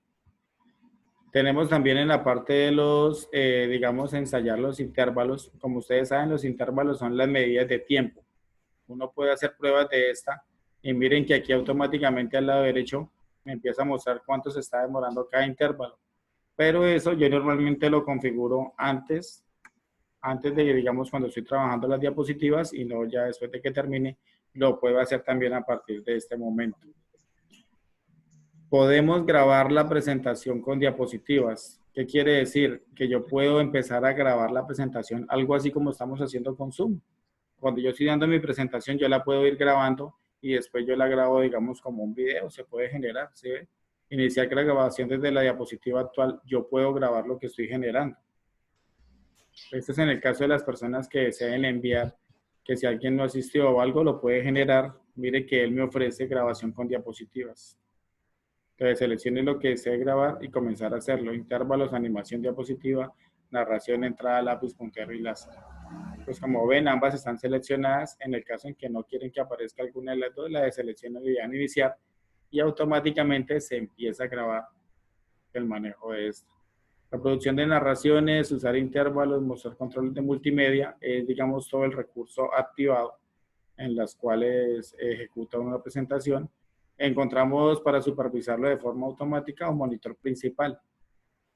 Tenemos también en la parte de los, digamos, ensayar los intervalos. Como ustedes saben, los intervalos son las medidas de tiempo. Uno puede hacer pruebas de esta y miren que aquí automáticamente al lado derecho me empieza a mostrar cuánto se está demorando cada intervalo. Pero eso yo normalmente lo configuro antes de, digamos, cuando estoy trabajando las diapositivas y no ya después de que termine, lo puedo hacer también a partir de este momento. Podemos grabar la presentación con diapositivas. ¿Qué quiere decir? Que yo puedo empezar a grabar la presentación, algo así como estamos haciendo con Zoom. Cuando yo estoy dando mi presentación, yo la puedo ir grabando y después yo la grabo, digamos, como un video, se puede generar, ¿sí ve? Iniciar la grabación desde la diapositiva actual, yo puedo grabar lo que estoy generando. Este es en el caso de las personas que deseen enviar, que si alguien no asistió o algo, lo puede generar. Mire que él me ofrece grabación con diapositivas. Entonces seleccione lo que desee grabar y comenzar a hacerlo. Intervalos, animación diapositiva, narración, entrada, lápiz, puntero y láser. Pues como ven, ambas están seleccionadas. En el caso en que no quieren que aparezca alguna de las dos, la deselecciono y le dan iniciar y automáticamente se empieza a grabar el manejo de esto. La producción de narraciones, usar intervalos, mostrar controles de multimedia, es, digamos, todo el recurso activado en las cuales ejecuta una presentación. Encontramos para supervisarlo de forma automática un monitor principal.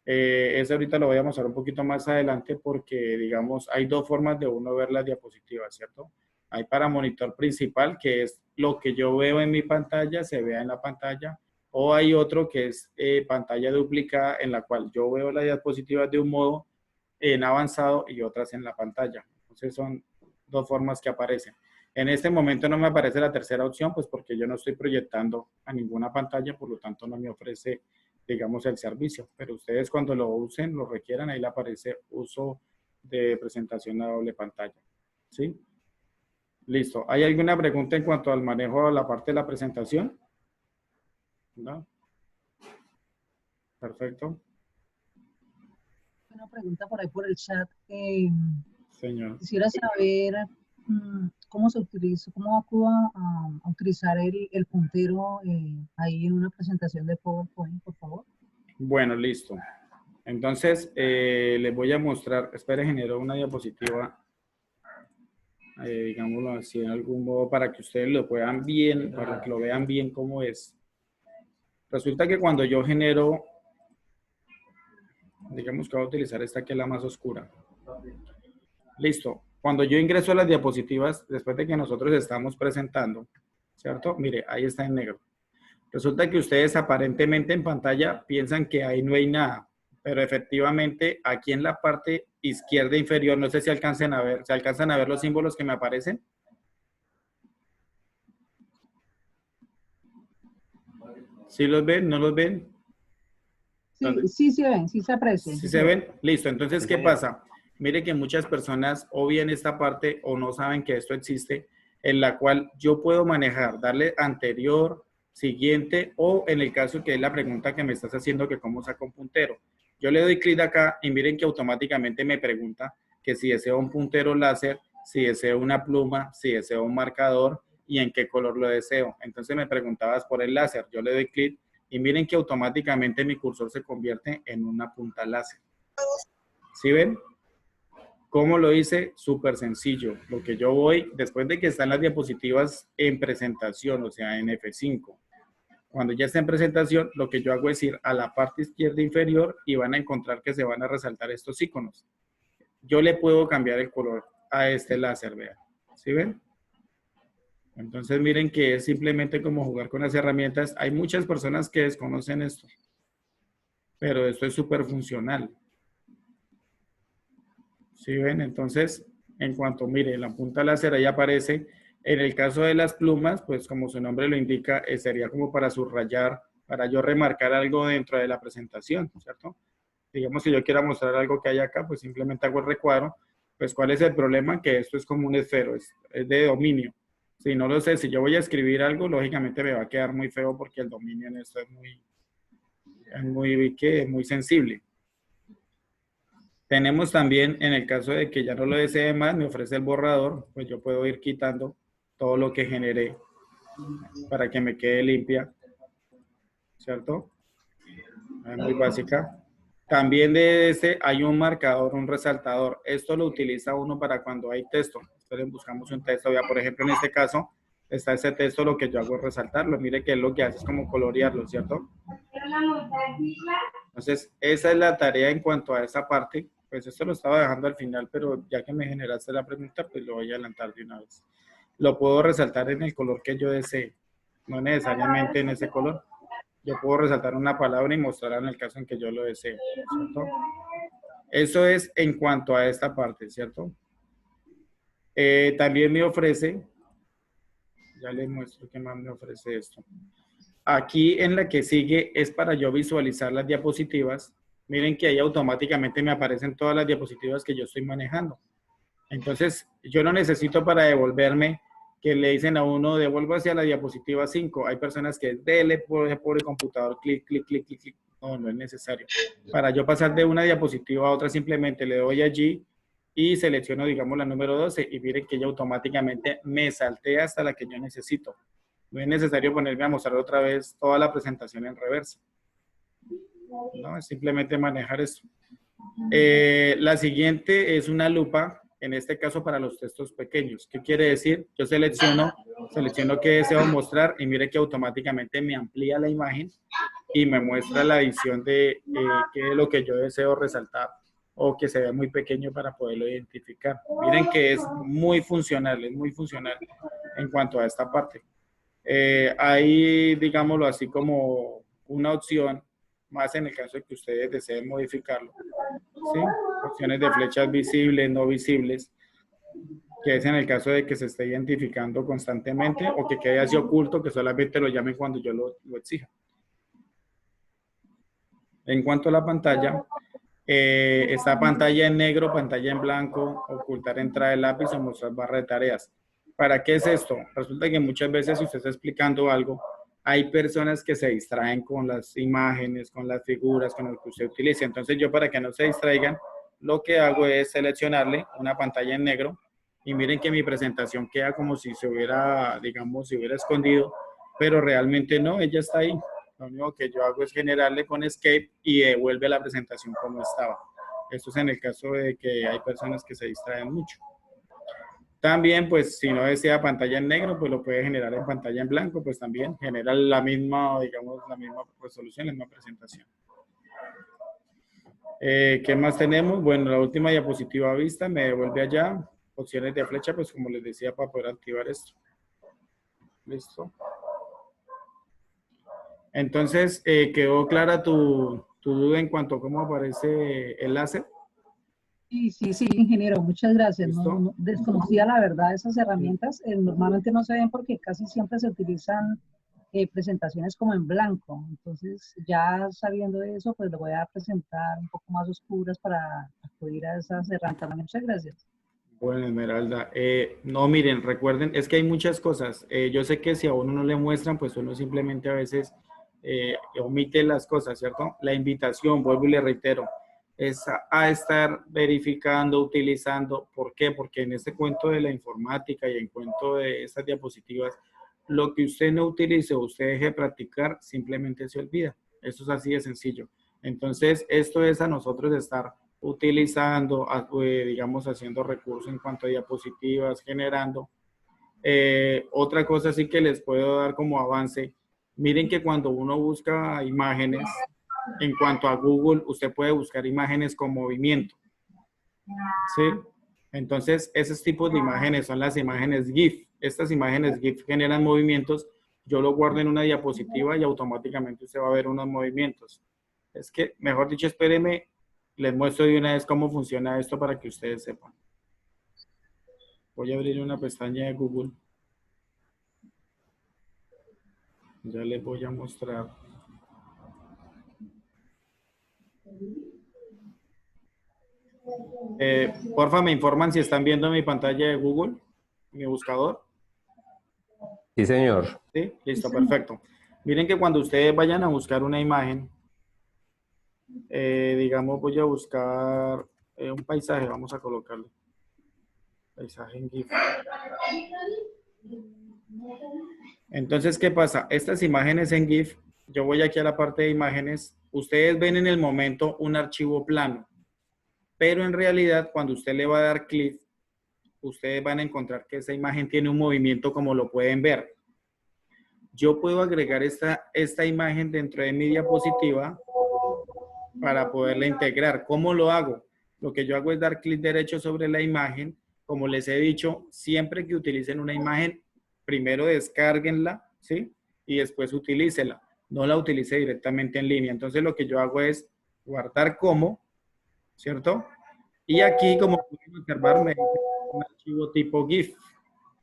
Ese ahorita lo voy a mostrar un poquito más adelante porque, digamos, hay dos formas de uno ver las diapositivas, ¿cierto? Hay para monitor principal, que es lo que yo veo en mi pantalla, se vea en la pantalla, o hay otro que es pantalla duplicada, en la cual yo veo las diapositivas de un modo en avanzado y otras en la pantalla. Entonces son dos formas que aparecen. En este momento no me aparece la tercera opción, pues porque yo no estoy proyectando a ninguna pantalla, por lo tanto no me ofrece, digamos, el servicio. Pero ustedes cuando lo usen, lo requieran, ahí le aparece uso de presentación a doble pantalla. ¿Sí? Listo. ¿Hay alguna pregunta en cuanto al manejo de la parte de la presentación? ¿No? Perfecto. Una pregunta por ahí por el chat. Señor. Quisiera saber cómo se utiliza, cómo acudo a utilizar el puntero ahí en una presentación de PowerPoint, por favor. Bueno, listo. Entonces, les voy a mostrar, espere, generó una diapositiva digámoslo así, en algún modo, para que ustedes lo puedan bien, para que lo vean bien cómo es. Resulta que cuando yo genero, digamos que voy a utilizar esta que es la más oscura. Listo. Cuando yo ingreso a las diapositivas, después de que nosotros estamos presentando, ¿cierto? Mire, ahí está en negro. Resulta que ustedes aparentemente en pantalla piensan que ahí no hay nada, pero efectivamente aquí en la parte izquierda inferior, no sé si alcancen a ver, ¿se alcanzan a ver los símbolos que me aparecen? ¿Sí los ven? ¿No los ven? Sí, sí se ven, sí se aprecian. ¿Sí se ven? Listo. Entonces, ¿qué pasa? Mire que muchas personas obvian esta parte o no saben que esto existe, en la cual yo puedo manejar, darle anterior, siguiente, o en el caso que es la pregunta que me estás haciendo, que cómo saco un puntero. Yo le doy clic acá y miren que automáticamente me pregunta que si deseo un puntero láser, si deseo una pluma, si deseo un marcador y en qué color lo deseo. Entonces me preguntabas por el láser. Yo le doy clic y miren que automáticamente mi cursor se convierte en una punta láser. ¿Sí ven? ¿Cómo lo hice? Súper sencillo. Lo que yo voy, después de que están las diapositivas en presentación, o sea, en F5, cuando ya está en presentación, lo que yo hago es ir a la parte izquierda inferior y van a encontrar que se van a resaltar estos iconos. Yo le puedo cambiar el color a este láser, vean. ¿Sí ven? Entonces miren que es simplemente como jugar con las herramientas. Hay muchas personas que desconocen esto, pero esto es súper funcional. ¿Sí ven? Entonces, en cuanto mire la punta láser ahí aparece. En el caso de las plumas, pues como su nombre lo indica, sería como para subrayar, para yo remarcar algo dentro de la presentación, ¿cierto? Digamos, si yo quiero mostrar algo que hay acá, pues simplemente hago el recuadro. Pues, ¿cuál es el problema? Que esto es como un esfero, es de dominio. Si no lo sé, si yo voy a escribir algo, lógicamente me va a quedar muy feo porque el dominio en esto es muy sensible. Tenemos también, en el caso de que ya no lo desee más, me ofrece el borrador, pues yo puedo ir quitando todo lo que generé para que me quede limpia, ¿cierto? Es muy básica. También de este hay un marcador, un resaltador. Esto lo utiliza uno para cuando hay texto. Entonces buscamos un texto, ya por ejemplo en este caso está ese texto, lo que yo hago es resaltarlo. Mire que es lo que hace, es como colorearlo, ¿cierto? Entonces esa es la tarea en cuanto a esa parte. Pues esto lo estaba dejando al final, pero ya que me generaste la pregunta, pues lo voy a adelantar de una vez. Lo puedo resaltar en el color que yo desee, no necesariamente en ese color. Yo puedo resaltar una palabra y mostrarla en el caso en que yo lo desee, ¿cierto? Eso es en cuanto a esta parte, ¿cierto? También me ofrece, ya les muestro qué más me ofrece esto. Aquí en la que sigue es para yo visualizar las diapositivas. Miren que ahí automáticamente me aparecen todas las diapositivas que yo estoy manejando. Entonces, yo no necesito para devolverme que le dicen a uno, devuelva hacia la diapositiva 5. Hay personas que dele por el computador, clic, clic, clic, clic, clic. No, no es necesario. Para yo pasar de una diapositiva a otra, simplemente le doy allí y selecciono, digamos, la número 12 y miren que ya automáticamente me saltea hasta la que yo necesito. No es necesario ponerme a mostrar otra vez toda la presentación en reversa. No, es simplemente manejar esto. La siguiente es una lupa, en este caso para los textos pequeños. ¿Qué quiere decir? Yo selecciono qué deseo mostrar y mire que automáticamente me amplía la imagen y me muestra la edición de qué es lo que yo deseo resaltar o que se ve muy pequeño para poderlo identificar. Miren que es muy funcional en cuanto a esta parte. Hay, digámoslo así, como una opción, más en el caso de que ustedes deseen modificarlo, ¿sí? Opciones de flechas visibles, no visibles, que es en el caso de que se esté identificando constantemente o que quede así oculto, que solamente lo llamen cuando yo lo exija. En cuanto a la pantalla, está pantalla en negro, pantalla en blanco, ocultar entrada de lápiz o mostrar barra de tareas. ¿Para qué es esto? Resulta que muchas veces si usted está explicando algo, hay personas que se distraen con las imágenes, con las figuras, con lo que usted utiliza. Entonces yo, para que no se distraigan, lo que hago es seleccionarle una pantalla en negro y miren que mi presentación queda como si se hubiera, digamos, se hubiera escondido, pero realmente no, ella está ahí. Lo único que yo hago es generarle con Escape y devuelve la presentación como estaba. Esto es en el caso de que hay personas que se distraen mucho. También, pues, si no desea pantalla en negro, pues lo puede generar en pantalla en blanco, pues también genera la misma, digamos, la misma resolución, la misma presentación. ¿Qué más tenemos? Bueno, la última diapositiva vista me devuelve allá. Opciones de flecha, pues como les decía, para poder activar esto. Listo. Entonces, ¿quedó clara tu duda en cuanto a cómo aparece el láser? Sí, ingeniero, muchas gracias. ¿Listo? Desconocía la verdad esas herramientas. Normalmente no se ven porque casi siempre se utilizan presentaciones como en blanco. Entonces, ya sabiendo eso, pues lo voy a presentar un poco más oscuras para acudir a esas herramientas. Muchas gracias. Bueno, Esmeralda, no, miren, recuerden, es que hay muchas cosas. Yo sé que si a uno no le muestran, pues uno simplemente a veces omite las cosas, ¿cierto? La invitación, vuelvo y le reitero, es a estar verificando, utilizando. ¿Por qué? Porque en este cuento de la informática y en cuento de estas diapositivas, lo que usted no utilice o usted deje de practicar, simplemente se olvida. Eso es así de sencillo. Entonces, esto es a nosotros estar utilizando, digamos, haciendo recursos en cuanto a diapositivas, generando. Otra cosa sí que les puedo dar como avance. Miren que cuando uno busca imágenes, en cuanto a Google, usted puede buscar imágenes con movimiento. ¿Sí? Entonces, esos tipos de imágenes son las imágenes GIF. Estas imágenes GIF generan movimientos. Yo lo guardo en una diapositiva y automáticamente usted va a ver unos movimientos. Es que, mejor dicho, espéreme, les muestro de una vez cómo funciona esto para que ustedes sepan. Voy a abrir una pestaña de Google. Ya les voy a mostrar. Porfa, me informan si están viendo mi pantalla de Google, mi buscador. Sí, señor. Sí, listo, perfecto. Miren que cuando ustedes vayan a buscar una imagen, digamos, voy a buscar un paisaje, vamos a colocarlo. Paisaje en GIF. Entonces, ¿qué pasa? Estas imágenes en GIF, yo voy aquí a la parte de imágenes, ustedes ven en el momento un archivo plano, pero en realidad cuando usted le va a dar clic, ustedes van a encontrar que esa imagen tiene un movimiento como lo pueden ver. Yo puedo agregar esta imagen dentro de mi diapositiva para poderla integrar. ¿Cómo lo hago? Lo que yo hago es dar clic derecho sobre la imagen. Como les he dicho, siempre que utilicen una imagen, primero descárguenla, ¿sí? Y después utilícela. No la utilice directamente en línea. Entonces lo que yo hago es guardar como, ¿cierto? Y aquí, como pueden observar, me dice un archivo tipo GIF.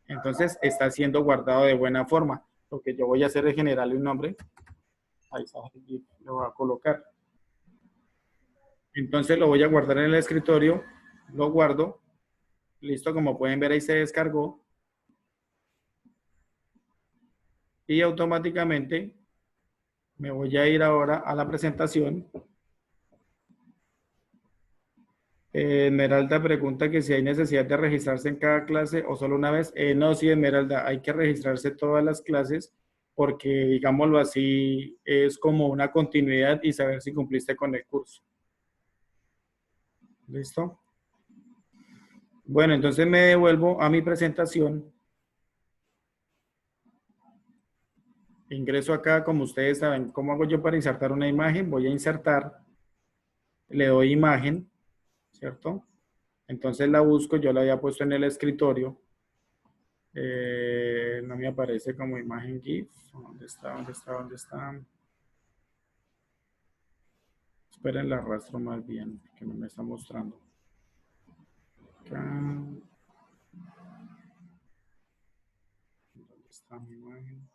Entonces está siendo guardado de buena forma. Lo que yo voy a hacer es generarle un nombre. Paisaje GIF, lo voy a colocar. Entonces lo voy a guardar en el escritorio, lo guardo, listo, como pueden ver ahí se descargó y automáticamente me voy a ir ahora a la presentación. Esmeralda pregunta que si hay necesidad de registrarse en cada clase o solo una vez. No, sí, Esmeralda, hay que registrarse todas las clases porque, digámoslo así, es como una continuidad y saber si cumpliste con el curso. ¿Listo? Bueno, entonces me devuelvo a mi presentación. Ingreso acá, como ustedes saben, ¿cómo hago yo para insertar una imagen? Voy a insertar, le doy imagen, ¿cierto? Entonces la busco, yo la había puesto en el escritorio. No me aparece como imagen GIF. ¿Dónde está? ¿Dónde está? ¿Dónde está? Esperen, la arrastro más bien, que no me está mostrando. Acá. ¿Dónde está mi imagen?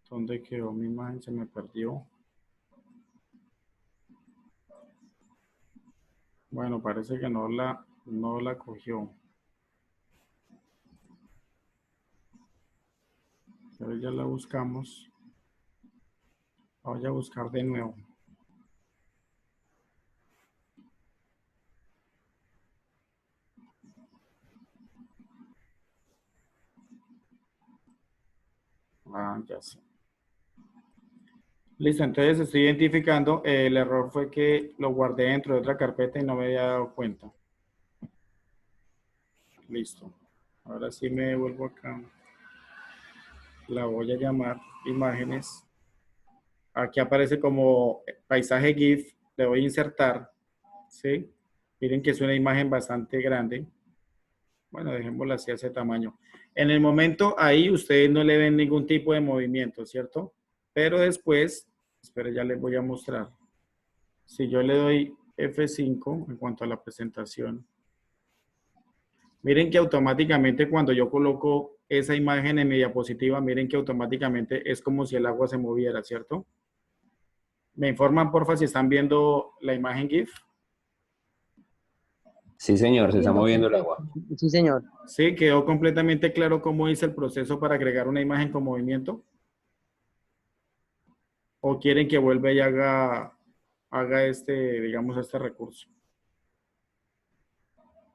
¿Dónde quedó mi imagen? Se me perdió. Bueno, parece que no la cogió. Pero ya la buscamos. Voy a buscar de nuevo. Ah, ya sé. Listo, entonces estoy identificando, el error fue que lo guardé dentro de otra carpeta y no me había dado cuenta. Listo. Ahora sí me devuelvo acá. La voy a llamar imágenes. Aquí aparece como paisaje GIF. Le voy a insertar. ¿Sí? Miren que es una imagen bastante grande. Bueno, dejémosla así a ese tamaño. En el momento ahí ustedes no le ven ningún tipo de movimiento, ¿cierto? Pero después, espera, ya les voy a mostrar. Si yo le doy F5 en cuanto a la presentación, miren que automáticamente cuando yo coloco esa imagen en mi diapositiva, miren que automáticamente es como si el agua se moviera, ¿cierto? ¿Me informan, porfa, si están viendo la imagen GIF? Sí, señor, se está moviendo el agua. Sí, señor. Sí, quedó completamente claro cómo hice el proceso para agregar una imagen con movimiento. ¿O quieren que vuelva y haga este, digamos, este recurso?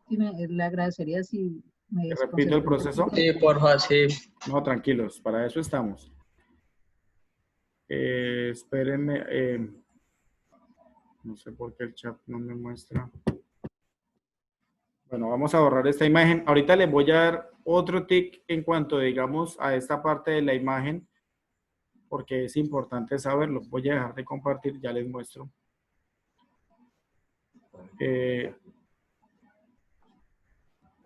Sí, le agradecería si me ¿Repito el proceso? Sí, porfa, sí. No, tranquilos, para eso estamos. Espérenme, no sé por qué el chat no me muestra. Bueno, vamos a borrar esta imagen. Ahorita les voy a dar otro tic en cuanto, digamos, a esta parte de la imagen, porque es importante saberlo. Voy a dejar de compartir, ya les muestro.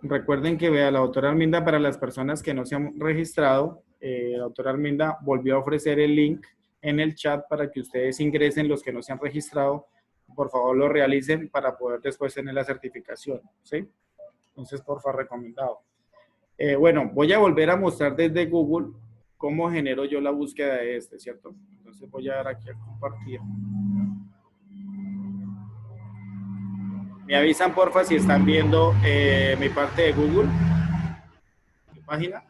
Recuerden que vea la doctora Arminda, para las personas que no se han registrado, la doctora Arminda volvió a ofrecer el link en el chat para que ustedes ingresen, los que no se han registrado, por favor lo realicen para poder después tener la certificación, ¿sí? Entonces, por favor, recomendado. Bueno, voy a volver a mostrar desde Google cómo genero yo la búsqueda de este, ¿cierto? Entonces voy a dar aquí a compartir. Me avisan, porfa, si están viendo mi parte de Google, mi página.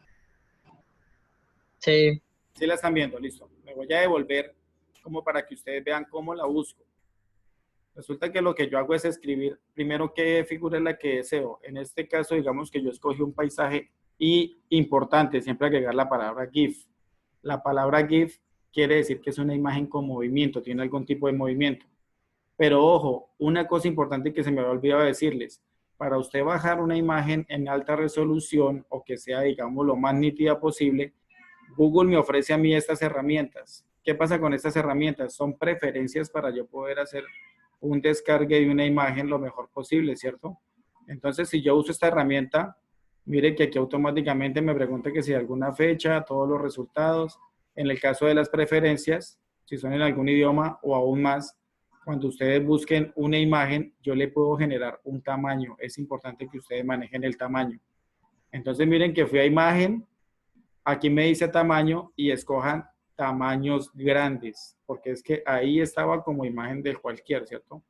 Sí. Sí la están viendo, listo. Me voy a devolver como para que ustedes vean cómo la busco. Resulta que lo que yo hago es escribir primero qué figura es la que deseo. En este caso, digamos que yo escogí un paisaje y importante, siempre agregar la palabra GIF. La palabra GIF quiere decir que es una imagen con movimiento, tiene algún tipo de movimiento. Pero ojo, una cosa importante que se me había olvidado decirles, para usted bajar una imagen en alta resolución o que sea, digamos, lo más nítida posible, Google me ofrece a mí estas herramientas. ¿Qué pasa con estas herramientas? Son preferencias para yo poder hacer un descargue de una imagen lo mejor posible, ¿cierto? Entonces, si yo uso esta herramienta, mire que aquí automáticamente me pregunta que si hay alguna fecha, todos los resultados. En el caso de las preferencias, si son en algún idioma o aún más, cuando ustedes busquen una imagen, yo le puedo generar un tamaño. Es importante que ustedes manejen el tamaño. Entonces, miren que fui a imagen, aquí me dice tamaño y escojan tamaños grandes, porque es que ahí estaba como imagen de cualquier, ¿cierto?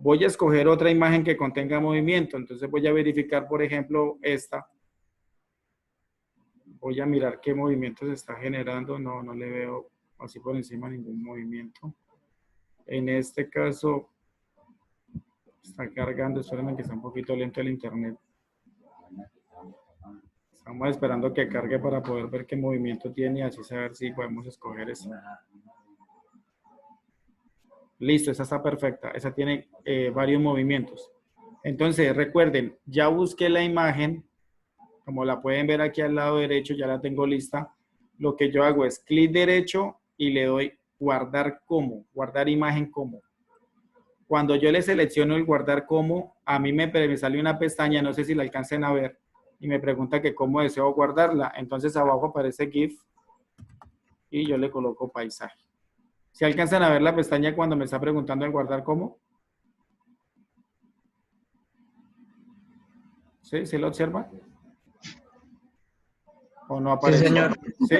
Voy a escoger otra imagen que contenga movimiento, entonces voy a verificar, por ejemplo, esta. Voy a mirar qué movimiento se está generando, no le veo así por encima ningún movimiento. En este caso, está cargando, espérenme que está un poquito lento el internet. Estamos esperando que cargue para poder ver qué movimiento tiene y así saber si podemos escoger eso. Listo, esa está perfecta. Esa tiene varios movimientos. Entonces, recuerden, ya busqué la imagen. Como la pueden ver aquí al lado derecho, ya la tengo lista. Lo que yo hago es clic derecho y le doy guardar como, guardar imagen como. Cuando yo le selecciono el guardar como, a mí me sale una pestaña, no sé si la alcancen a ver, y me pregunta que cómo deseo guardarla. Entonces abajo aparece GIF y yo le coloco paisaje. ¿Se alcanzan a ver la pestaña cuando me está preguntando el guardar cómo? ¿Sí? ¿Sí lo observa? ¿O no aparece? Sí, señor. ¿Sí?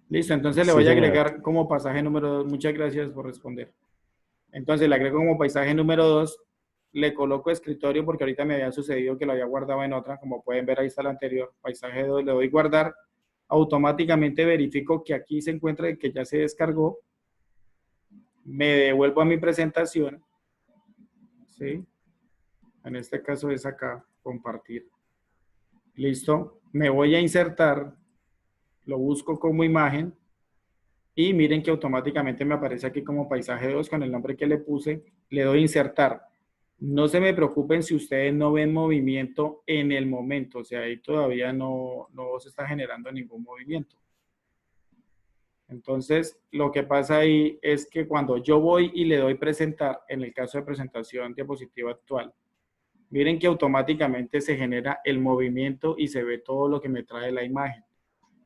Listo, entonces le voy a agregar como pasaje número 2. Muchas gracias por responder. Entonces le agrego como paisaje número 2. Le coloco escritorio porque ahorita me había sucedido que lo había guardado en otra. Como pueden ver, ahí está el anterior. Paisaje 2, le doy guardar. Automáticamente verifico que aquí se encuentra que ya se descargó. Me devuelvo a mi presentación. ¿Sí? En este caso es acá, compartir. Listo. Me voy a insertar. Lo busco como imagen. y miren que automáticamente me aparece aquí como paisaje 2 con el nombre que le puse, le doy insertar. No se me preocupen si ustedes no ven movimiento en el momento, o sea, ahí todavía no se está generando ningún movimiento. Entonces, lo que pasa ahí es que cuando yo voy y le doy presentar, en el caso de presentación diapositiva actual, miren que automáticamente se genera el movimiento y se ve todo lo que me trae la imagen.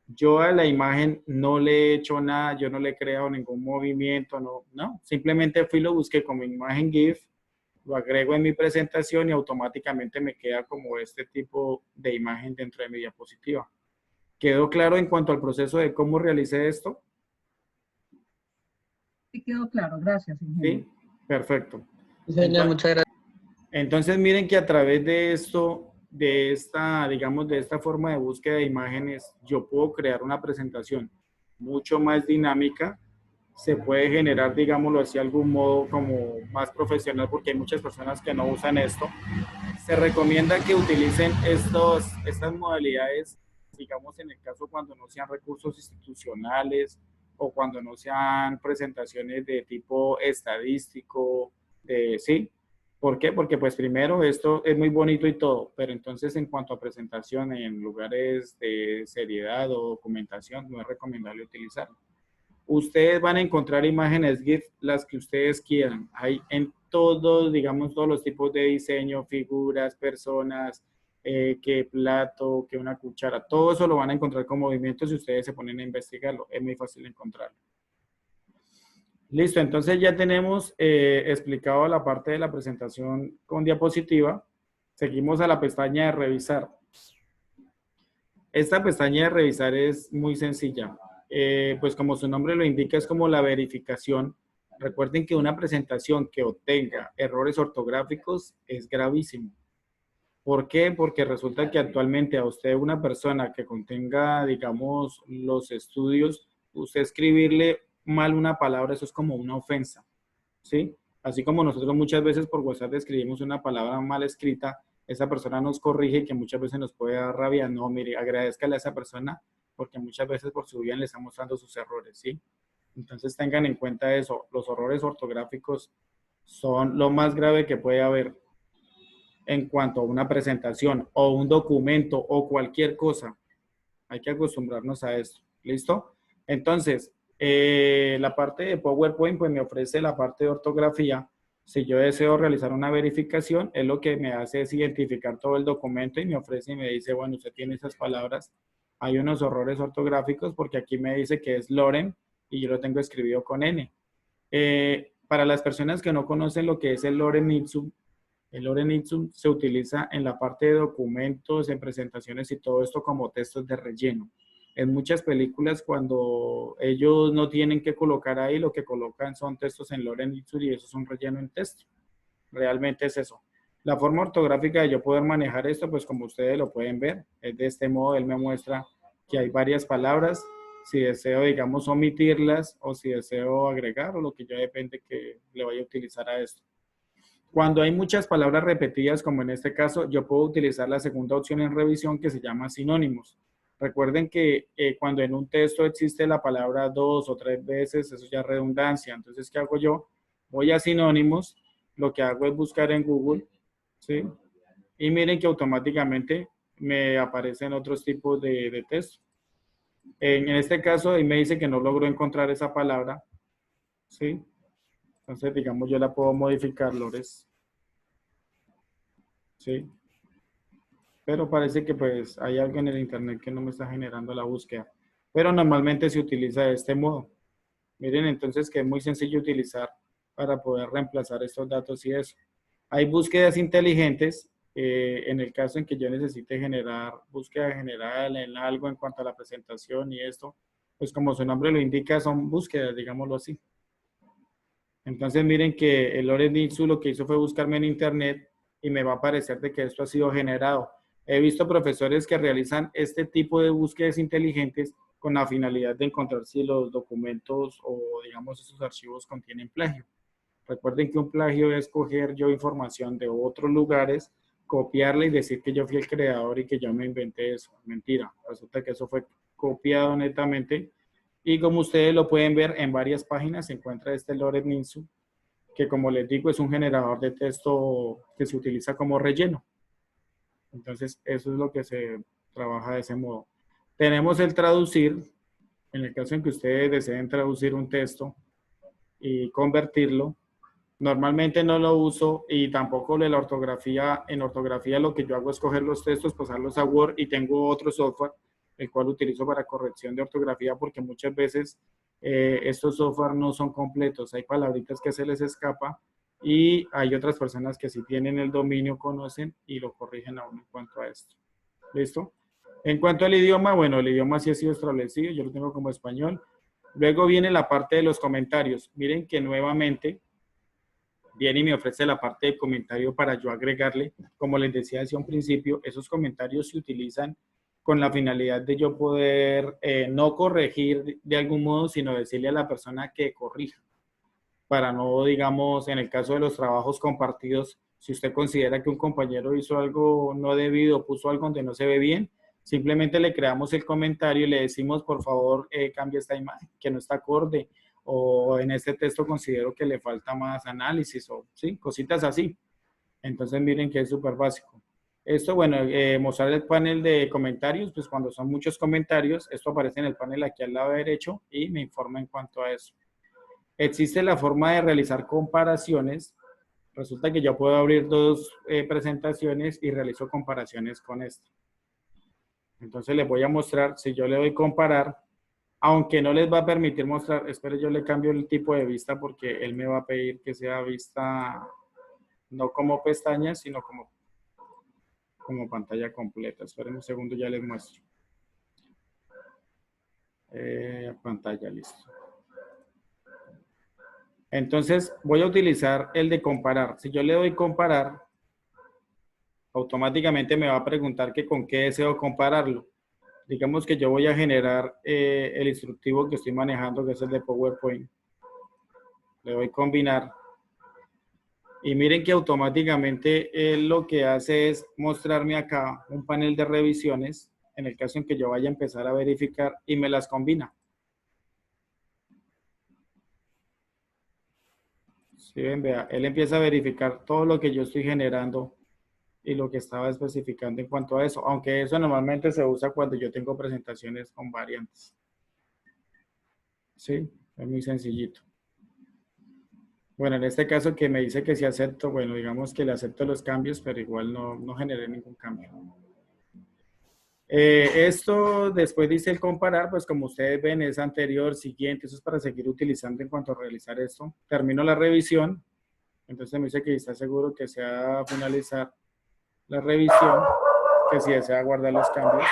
Yo a la imagen no le he hecho nada, yo no le he creado ningún movimiento, no. Simplemente fui y lo busqué como imagen GIF, lo agrego en mi presentación y automáticamente me queda como este tipo de imagen dentro de mi diapositiva. ¿Quedó claro en cuanto al proceso de cómo realicé esto? Sí, quedó claro, gracias, ingeniero. Sí, perfecto. Señor, muchas gracias. Entonces miren que a través de esto, de esta forma de búsqueda de imágenes, yo puedo crear una presentación mucho más dinámica. Se puede generar, digámoslo así, algún modo como más profesional, porque hay muchas personas que no usan esto. Se recomienda que utilicen estas modalidades, digamos, en el caso cuando no sean recursos institucionales o cuando no sean presentaciones de tipo estadístico, ¿sí? ¿Por qué? Porque pues primero esto es muy bonito y todo, pero entonces en cuanto a presentación en lugares de seriedad o documentación no es recomendable utilizarlo. Ustedes van a encontrar imágenes GIF las que ustedes quieran. Hay en todos, digamos, todos los tipos de diseño, figuras, personas, que plato, que una cuchara, todo eso lo van a encontrar con movimientos si ustedes se ponen a investigarlo. Es muy fácil encontrarlo. Listo, entonces ya tenemos explicado la parte de la presentación con diapositiva. Seguimos a la pestaña de revisar. Esta pestaña de revisar es muy sencilla. Pues como su nombre lo indica, es como la verificación. Recuerden que una presentación que obtenga errores ortográficos es gravísimo. ¿Por qué? Porque resulta que actualmente a usted, una persona que contenga, digamos, los estudios, usted escribirle mal una palabra, eso es como una ofensa, ¿sí? Así como nosotros muchas veces por WhatsApp escribimos una palabra mal escrita, esa persona nos corrige, que muchas veces nos puede dar rabia. No, mire, agradezcale a esa persona, porque muchas veces por su bien le está mostrando sus errores, ¿sí? Entonces tengan en cuenta eso, los errores ortográficos son lo más grave que puede haber en cuanto a una presentación o un documento o cualquier cosa. Hay que acostumbrarnos a esto. ¿Listo? Entonces, la parte de PowerPoint pues me ofrece la parte de ortografía. Si yo deseo realizar una verificación, es lo que me hace es identificar todo el documento y me ofrece y me dice, bueno, usted tiene esas palabras. Hay unos errores ortográficos porque aquí me dice que es Loren y yo lo tengo escribido con N. Para las personas que no conocen lo que es el Lorem Ipsum se utiliza en la parte de documentos, en presentaciones y todo esto como textos de relleno. En muchas películas, cuando ellos no tienen que colocar ahí, lo que colocan son textos en Lorem Ipsum y eso es un relleno en texto. Realmente es eso. La forma ortográfica de yo poder manejar esto, pues como ustedes lo pueden ver, es de este modo. Él me muestra que hay varias palabras. Si deseo, digamos, omitirlas o si deseo agregar o lo que ya depende que le vaya a utilizar a esto. Cuando hay muchas palabras repetidas, como en este caso, yo puedo utilizar la segunda opción en revisión que se llama sinónimos. Recuerden que cuando en un texto existe la palabra 2 o 3 veces, eso ya es redundancia. Entonces, ¿qué hago yo? Voy a sinónimos, lo que hago es buscar en Google, ¿sí? Y miren que automáticamente me aparecen otros tipos de texto. En este caso, ahí me dice que no logro encontrar esa palabra, ¿sí? Entonces, digamos, yo la puedo modificar, Lores. ¿Sí? Pero parece que pues hay algo en el internet que no me está generando la búsqueda. Pero normalmente se utiliza de este modo. Miren entonces que es muy sencillo utilizar para poder reemplazar estos datos y eso. Hay búsquedas inteligentes. En el caso en que yo necesite generar búsqueda general en algo en cuanto a la presentación y esto, pues como su nombre lo indica, son búsquedas, digámoslo así. Entonces miren que el Lorem Ipsum lo que hizo fue buscarme en internet y me va a aparecer de que esto ha sido generado. He visto profesores que realizan este tipo de búsquedas inteligentes con la finalidad de encontrar si los documentos o digamos esos archivos contienen plagio. Recuerden que un plagio es coger yo información de otros lugares, copiarla y decir que yo fui el creador y que yo me inventé eso. Mentira, resulta que eso fue copiado netamente Y como ustedes lo pueden ver en varias páginas, se encuentra este Lored Ninsu, que como les digo es un generador de texto que se utiliza como relleno. Entonces eso es lo que se trabaja de ese modo. Tenemos el traducir, en el caso en que ustedes deseen traducir un texto y convertirlo. Normalmente no lo uso y tampoco de la ortografía. En ortografía lo que yo hago es coger los textos, pasarlos a Word y tengo otro software, el cual utilizo para corrección de ortografía porque muchas veces estos software no son completos. Hay palabritas que se les escapa y hay otras personas que sí tienen el dominio, conocen y lo corrigen a uno en cuanto a esto. ¿Listo? En cuanto al idioma, bueno, el idioma sí ha sido establecido, yo lo tengo como español. Luego viene la parte de los comentarios. Miren que nuevamente viene y me ofrece la parte de comentario para yo agregarle. Como les decía desde un principio, esos comentarios se utilizan con la finalidad de yo poder no corregir de algún modo, sino decirle a la persona que corrija. Para no, digamos, en el caso de los trabajos compartidos, si usted considera que un compañero hizo algo no debido, puso algo donde no se ve bien, simplemente le creamos el comentario y le decimos, por favor, cambie esta imagen, que no está acorde, o en este texto considero que le falta más análisis, o sí, cositas así. Entonces miren que es súper básico. Esto, bueno, mostrar el panel de comentarios, pues cuando son muchos comentarios, esto aparece en el panel aquí al lado derecho y me informa en cuanto a eso. Existe la forma de realizar comparaciones. Resulta que yo puedo abrir dos presentaciones y realizo comparaciones con esta. Entonces les voy a mostrar, si yo le doy comparar, aunque no les va a permitir mostrar, espere, yo le cambio el tipo de vista porque él me va a pedir que sea vista no como pestañas, sino como pantalla completa. Esperen un segundo, ya les muestro. Pantalla, listo. Entonces voy a utilizar el de comparar. Si yo le doy comparar, automáticamente me va a preguntar que con qué deseo compararlo. Digamos que yo voy a generar el instructivo que estoy manejando, que es el de PowerPoint. Le doy combinar. Y miren que automáticamente él lo que hace es mostrarme acá un panel de revisiones, en el caso en que yo vaya a empezar a verificar y me las combina. Si ven, vea, él empieza a verificar todo lo que yo estoy generando y lo que estaba especificando en cuanto a eso, aunque eso normalmente se usa cuando yo tengo presentaciones con variantes. Sí, es muy sencillito. Bueno, en este caso que me dice que si acepto, bueno, digamos que le acepto los cambios, pero igual no generé ningún cambio. Esto después dice el comparar, pues como ustedes ven es anterior, siguiente, eso es para seguir utilizando en cuanto a realizar esto. Termino la revisión, entonces me dice que está seguro que se va a finalizar la revisión, que si desea guardar los cambios,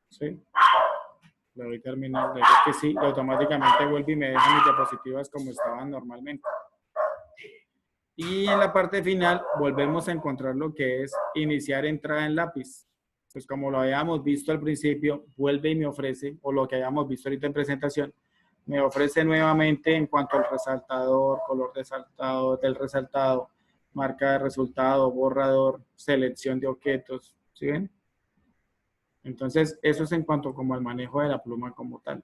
¿sí? Le doy terminar, le digo que sí, y automáticamente vuelve y me deja mis diapositivas como estaban normalmente. Y en la parte final volvemos a encontrar lo que es iniciar entrada en lápiz. Pues como lo habíamos visto al principio, vuelve y me ofrece, o lo que habíamos visto ahorita en presentación, me ofrece nuevamente en cuanto al resaltador, color del resaltado, marca de resultado, borrador, selección de objetos, ¿sí ven? Entonces, eso es en cuanto como al manejo de la pluma como tal.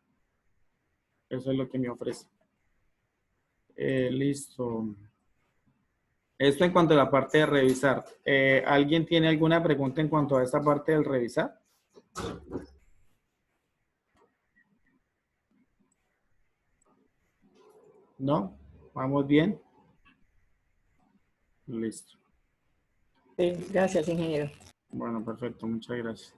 Eso es lo que me ofrece. Listo. Esto en cuanto a la parte de revisar. ¿Alguien tiene alguna pregunta en cuanto a esta parte del revisar? ¿No? ¿Vamos bien? Listo. Sí, gracias, ingeniero. Bueno, perfecto. Muchas gracias.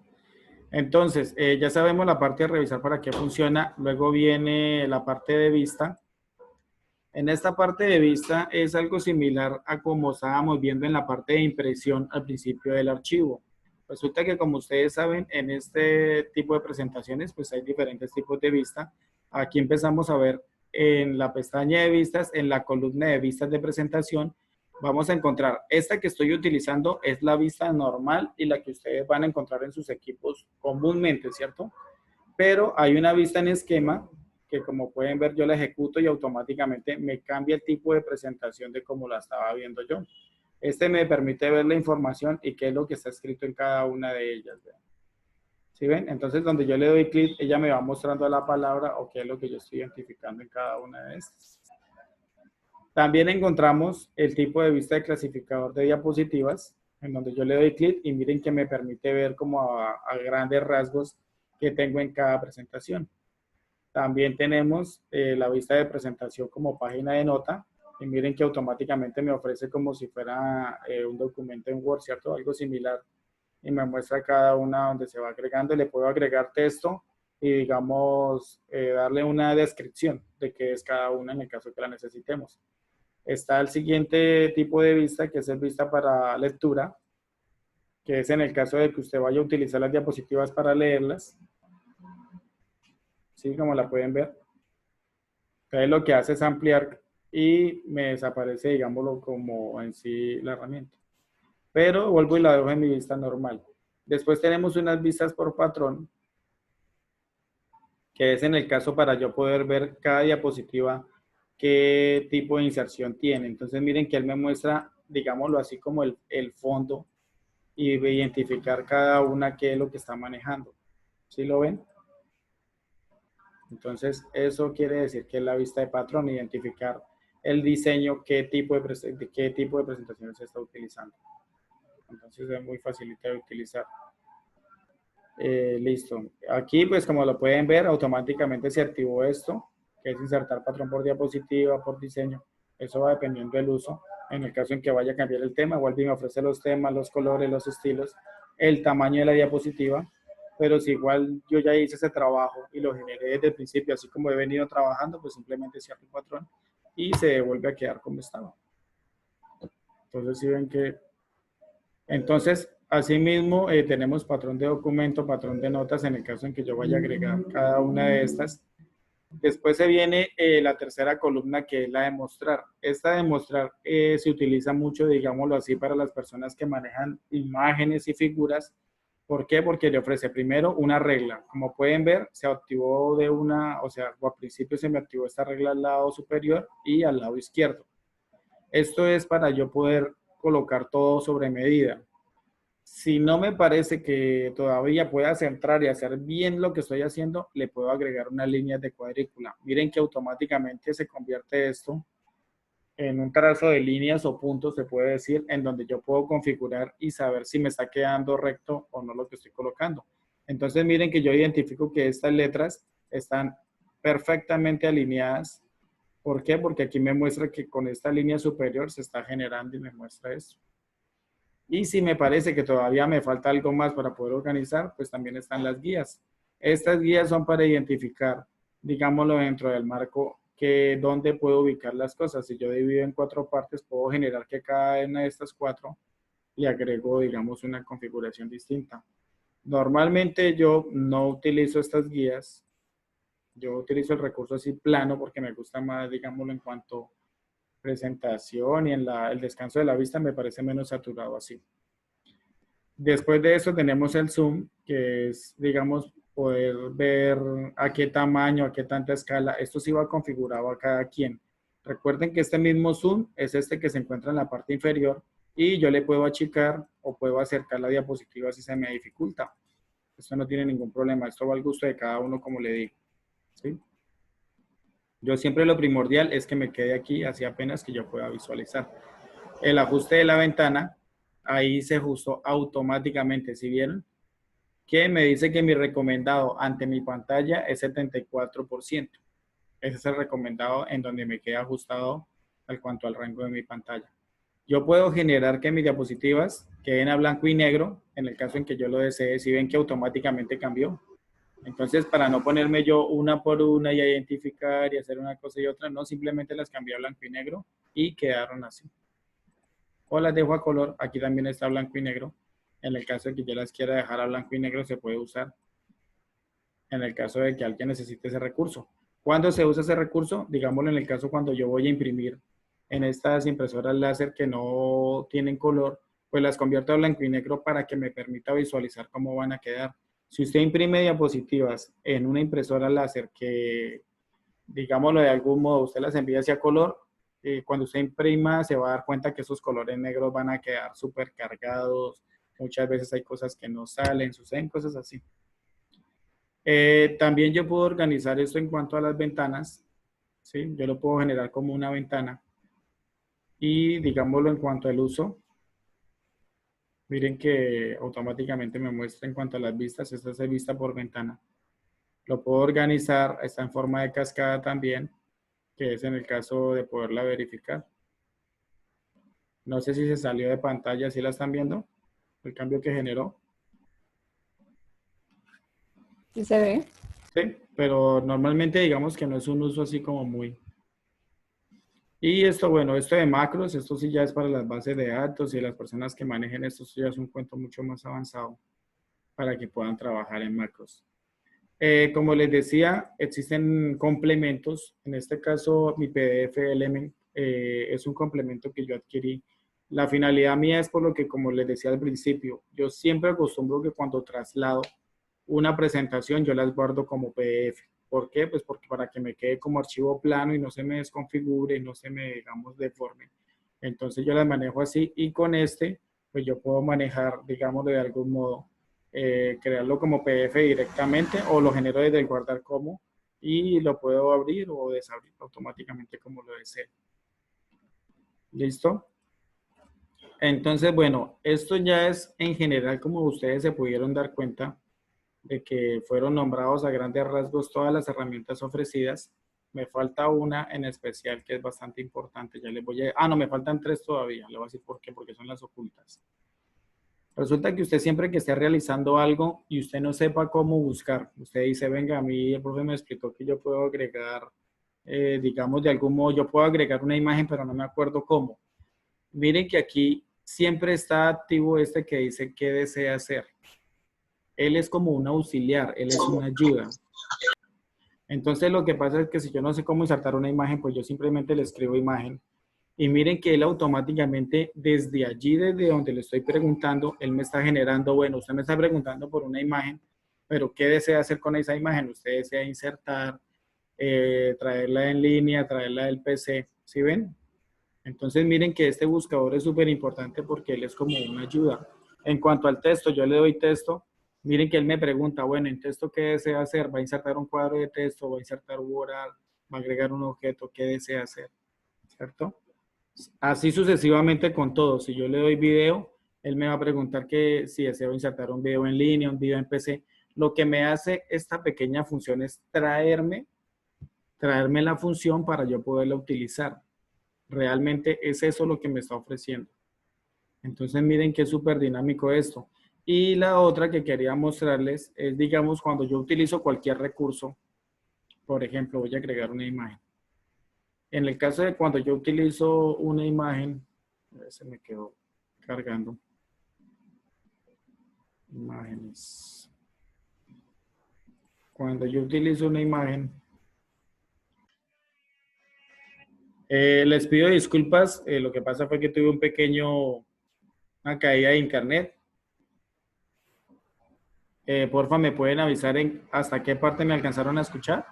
Entonces, ya sabemos la parte de revisar para qué funciona. Luego viene la parte de vista. En esta parte de vista es algo similar a como estábamos viendo en la parte de impresión al principio del archivo. Resulta que como ustedes saben, en este tipo de presentaciones, pues hay diferentes tipos de vista. Aquí empezamos a ver en la pestaña de vistas, en la columna de vistas de presentación, vamos a encontrar esta que estoy utilizando es la vista normal y la que ustedes van a encontrar en sus equipos comúnmente, ¿cierto? Pero hay una vista en esquema que como pueden ver yo la ejecuto y automáticamente me cambia el tipo de presentación de como la estaba viendo yo. Este me permite ver la información y qué es lo que está escrito en cada una de ellas. ¿Sí? ¿Sí ven? Entonces, donde yo le doy clic, ella me va mostrando la palabra o qué es lo que yo estoy identificando en cada una de estas. También encontramos el tipo de vista de clasificador de diapositivas, en donde yo le doy clic y miren que me permite ver como a grandes rasgos que tengo en cada presentación. También tenemos la vista de presentación como página de nota, y miren que automáticamente me ofrece como si fuera un documento en Word, ¿cierto? Algo similar. Y me muestra cada una donde se va agregando. Le puedo agregar texto y, digamos, darle una descripción de qué es cada una en el caso que la necesitemos. Está el siguiente tipo de vista, que es el vista para lectura, que es en el caso de que usted vaya a utilizar las diapositivas para leerlas. ¿Sí? Como la pueden ver. Entonces lo que hace es ampliar y me desaparece, digámoslo, como en sí la herramienta. Pero vuelvo y la dejo en mi vista normal. Después tenemos unas vistas por patrón, que es en el caso para yo poder ver cada diapositiva qué tipo de inserción tiene. Entonces miren que él me muestra, digámoslo así, como el fondo y identificar cada una qué es lo que está manejando. ¿Sí lo ven? Entonces eso quiere decir que es la vista de patrón, identificar el diseño, qué tipo de presentaciones se está utilizando. Entonces es muy facilita de utilizar. Listo. Aquí, pues como lo pueden ver, automáticamente se activó esto, que es insertar patrón por diapositiva, por diseño. Eso va dependiendo del uso. En el caso en que vaya a cambiar el tema, igual me ofrece los temas, los colores, los estilos, el tamaño de la diapositiva. Pero si igual yo ya hice ese trabajo y lo generé desde el principio, así como he venido trabajando, pues simplemente cierro el patrón y se vuelve a quedar como estaba. Entonces, si ven que... Entonces, asimismo, tenemos patrón de documento, patrón de notas, en el caso en que yo vaya a agregar cada una de estas. Después se viene la tercera columna, que es la de mostrar. Esta de mostrar se utiliza mucho, digámoslo así, para las personas que manejan imágenes y figuras. ¿Por qué? Porque le ofrece primero una regla. Como pueden ver, se activó de una, o sea, al principio se me activó esta regla al lado superior y al lado izquierdo. Esto es para yo poder colocar todo sobre medida. Si no me parece que todavía pueda centrar y hacer bien lo que estoy haciendo, le puedo agregar unas líneas de cuadrícula. Miren que automáticamente se convierte esto en un trazo de líneas o puntos, se puede decir, en donde yo puedo configurar y saber si me está quedando recto o no lo que estoy colocando. Entonces miren que yo identifico que estas letras están perfectamente alineadas. ¿Por qué? Porque aquí me muestra que con esta línea superior se está generando y me muestra esto. Y si me parece que todavía me falta algo más para poder organizar, pues también están las guías. Estas guías son para identificar, digámoslo, dentro del marco, que dónde puedo ubicar las cosas. Si yo divido en 4 partes, puedo generar que cada una de estas 4 le agrego, digamos, una configuración distinta. Normalmente yo no utilizo estas guías. Yo utilizo el recurso así plano porque me gusta más, digámoslo, en cuanto a presentación y en el descanso de la vista me parece menos saturado así. Después de eso tenemos el zoom, que es, digamos, poder ver a qué tamaño, a qué tanta escala. Esto sí va configurado a cada quien. Recuerden que este mismo zoom es este que se encuentra en la parte inferior y yo le puedo achicar o puedo acercar la diapositiva si se me dificulta. Esto no tiene ningún problema. Esto va al gusto de cada uno, como le digo. ¿Sí? Yo siempre lo primordial es que me quede aquí, así apenas que yo pueda visualizar. El ajuste de la ventana, ahí se ajustó automáticamente, ¿sí vieron? Que me dice que mi recomendado ante mi pantalla es 74%. Ese es el recomendado en donde me queda ajustado al cuanto al rango de mi pantalla. Yo puedo generar que mis diapositivas queden a blanco y negro, en el caso en que yo lo desee. Si ven que automáticamente cambió. Entonces, para no ponerme yo una por una y identificar y hacer una cosa y otra, no, simplemente las cambié a blanco y negro y quedaron así. O las dejo a color, aquí también está blanco y negro. En el caso de que yo las quiera dejar a blanco y negro, se puede usar. En el caso de que alguien necesite ese recurso. ¿Cuándo se usa ese recurso? Digámoslo en el caso cuando yo voy a imprimir en estas impresoras láser que no tienen color, pues las convierto a blanco y negro para que me permita visualizar cómo van a quedar. Si usted imprime diapositivas en una impresora láser que, digámoslo de algún modo, usted las envía hacia color, cuando usted imprima se va a dar cuenta que esos colores negros van a quedar súper cargados. Muchas veces hay cosas que no salen, suceden cosas así. También yo puedo organizar esto en cuanto a las ventanas, ¿sí? Yo lo puedo generar como una ventana. Y digámoslo en cuanto al uso, miren que automáticamente me muestra en cuanto a las vistas, esta es de vista por ventana. Lo puedo organizar, está en forma de cascada también, que es en el caso de poderla verificar. No sé si se salió de pantalla, ¿sí la están viendo? El cambio que generó. ¿Sí se ve? Sí, pero normalmente digamos que no es un uso así como muy... Y esto, bueno, esto de macros, esto sí ya es para las bases de datos y las personas que manejen esto, ya es un cuento mucho más avanzado para que puedan trabajar en macros. Como les decía, existen complementos. En este caso, mi PDF Element es un complemento que yo adquirí. La finalidad mía es por lo que, como les decía al principio, yo siempre acostumbro que cuando traslado una presentación, yo las guardo como PDF. ¿Por qué? Pues porque para que me quede como archivo plano y no se me desconfigure y no se me, digamos, deforme. Entonces yo las manejo así y con este, pues yo puedo manejar, digamos, de algún modo, crearlo como PDF directamente o lo genero desde el guardar como y lo puedo abrir o desabrir automáticamente como lo desee. ¿Listo? Entonces, bueno, esto ya es en general como ustedes se pudieron dar cuenta de que fueron nombrados a grandes rasgos todas las herramientas ofrecidas. Me falta una en especial que es bastante importante. Ya les voy a... Ah, no, me faltan 3 todavía. Le voy a decir por qué, porque son las ocultas. Resulta que usted siempre que esté realizando algo y usted no sepa cómo buscar, usted dice, venga, a mí el profe me explicó que yo puedo agregar, digamos, de algún modo, yo puedo agregar una imagen, pero no me acuerdo cómo. Miren que aquí siempre está activo este que dice qué desea hacer. Él es como un auxiliar, él es una ayuda. Entonces lo que pasa es que si yo no sé cómo insertar una imagen, pues yo simplemente le escribo imagen. Y miren que él automáticamente desde allí, desde donde le estoy preguntando, él me está generando, bueno, usted me está preguntando por una imagen, pero ¿qué desea hacer con esa imagen? Usted desea insertar, traerla en línea, traerla del PC, ¿sí ven? Entonces miren que este buscador es súper importante porque él es como una ayuda. En cuanto al texto, yo le doy texto. Miren que él me pregunta, bueno, ¿en texto qué desea hacer? ¿Va a insertar un cuadro de texto? ¿Va a insertar un oral? ¿Va a agregar un objeto? ¿Qué desea hacer? ¿Cierto? Así sucesivamente con todo. Si yo le doy video, él me va a preguntar que si deseo insertar un video en línea, un video en PC. Lo que me hace esta pequeña función es traerme la función para yo poderla utilizar. Realmente es eso lo que me está ofreciendo. Entonces miren que es súper dinámico esto. Y la otra que quería mostrarles es, digamos, cuando yo utilizo cualquier recurso, por ejemplo, voy a agregar una imagen. En el caso de cuando yo utilizo una imagen, se me quedó cargando. Imágenes. Cuando yo utilizo una imagen, les pido disculpas, lo que pasa fue que tuve una caída de internet. Porfa, ¿me pueden avisar hasta qué parte me alcanzaron a escuchar?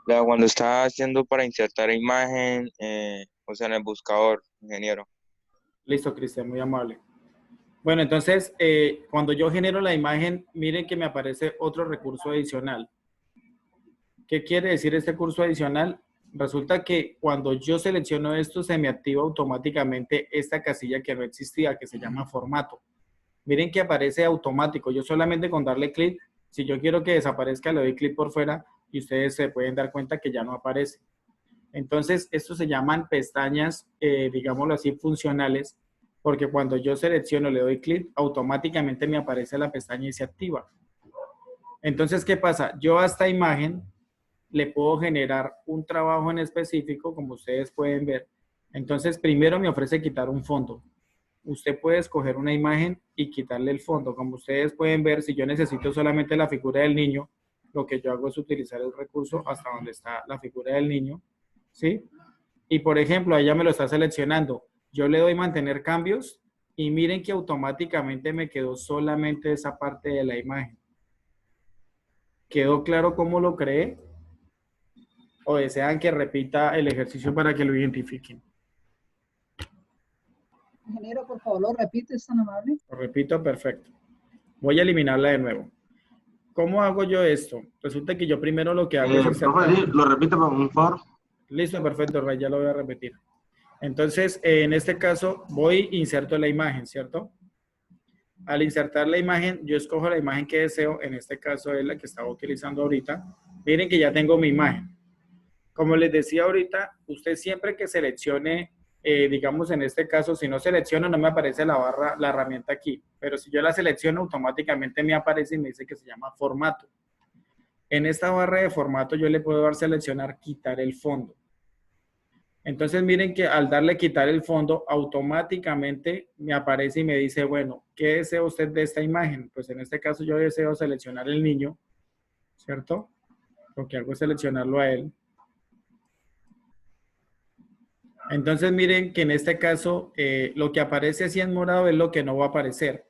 Cuando está haciendo para insertar imagen, o sea, en el buscador, ingeniero. Listo, Cristian, muy amable. Bueno, entonces, cuando yo genero la imagen, miren que me aparece otro recurso adicional. ¿Qué quiere decir este curso adicional? Resulta que cuando yo selecciono esto, se me activa automáticamente esta casilla que no existía, que se llama formato. Miren que aparece automático. Yo solamente con darle clic, si yo quiero que desaparezca, le doy clic por fuera y ustedes se pueden dar cuenta que ya no aparece. Entonces, estos se llaman pestañas, digámoslo así, funcionales, porque cuando yo selecciono, le doy clic, automáticamente me aparece la pestaña y se activa. Entonces, ¿qué pasa? Yo a esta imagen le puedo generar un trabajo en específico, como ustedes pueden ver. Entonces, primero me ofrece quitar un fondo. Usted puede escoger una imagen y quitarle el fondo. Como ustedes pueden ver, si yo necesito solamente la figura del niño, lo que yo hago es utilizar el recurso hasta donde está la figura del niño, ¿sí? Y por ejemplo, ella me lo está seleccionando. Yo le doy mantener cambios y miren que automáticamente me quedó solamente esa parte de la imagen. ¿Quedó claro cómo lo creé? ¿O desean que repita el ejercicio para que lo identifiquen? Ingeniero, por favor, lo repite, ¿es tan amable? Lo repito, perfecto. Voy a eliminarla de nuevo. ¿Cómo hago yo esto? Resulta que yo primero lo que hago es insertar. Lo repite, por favor. Listo, perfecto, Ray, ya lo voy a repetir. Entonces, en este caso, voy e inserto la imagen, ¿cierto? Al insertar la imagen, yo escojo la imagen que deseo. En este caso es la que estaba utilizando ahorita. Miren que ya tengo mi imagen. Como les decía ahorita, usted siempre que seleccione, digamos en este caso, si no selecciono no me aparece la barra, la herramienta aquí, pero si yo la selecciono automáticamente me aparece y me dice que se llama formato. En esta barra de formato yo le puedo dar seleccionar, quitar el fondo. Entonces miren que al darle quitar el fondo, automáticamente me aparece y me dice, bueno, ¿qué desea usted de esta imagen? Pues en este caso yo deseo seleccionar el niño, ¿cierto? Lo que hago es seleccionarlo a él. Entonces miren que en este caso lo que aparece así en morado es lo que no va a aparecer.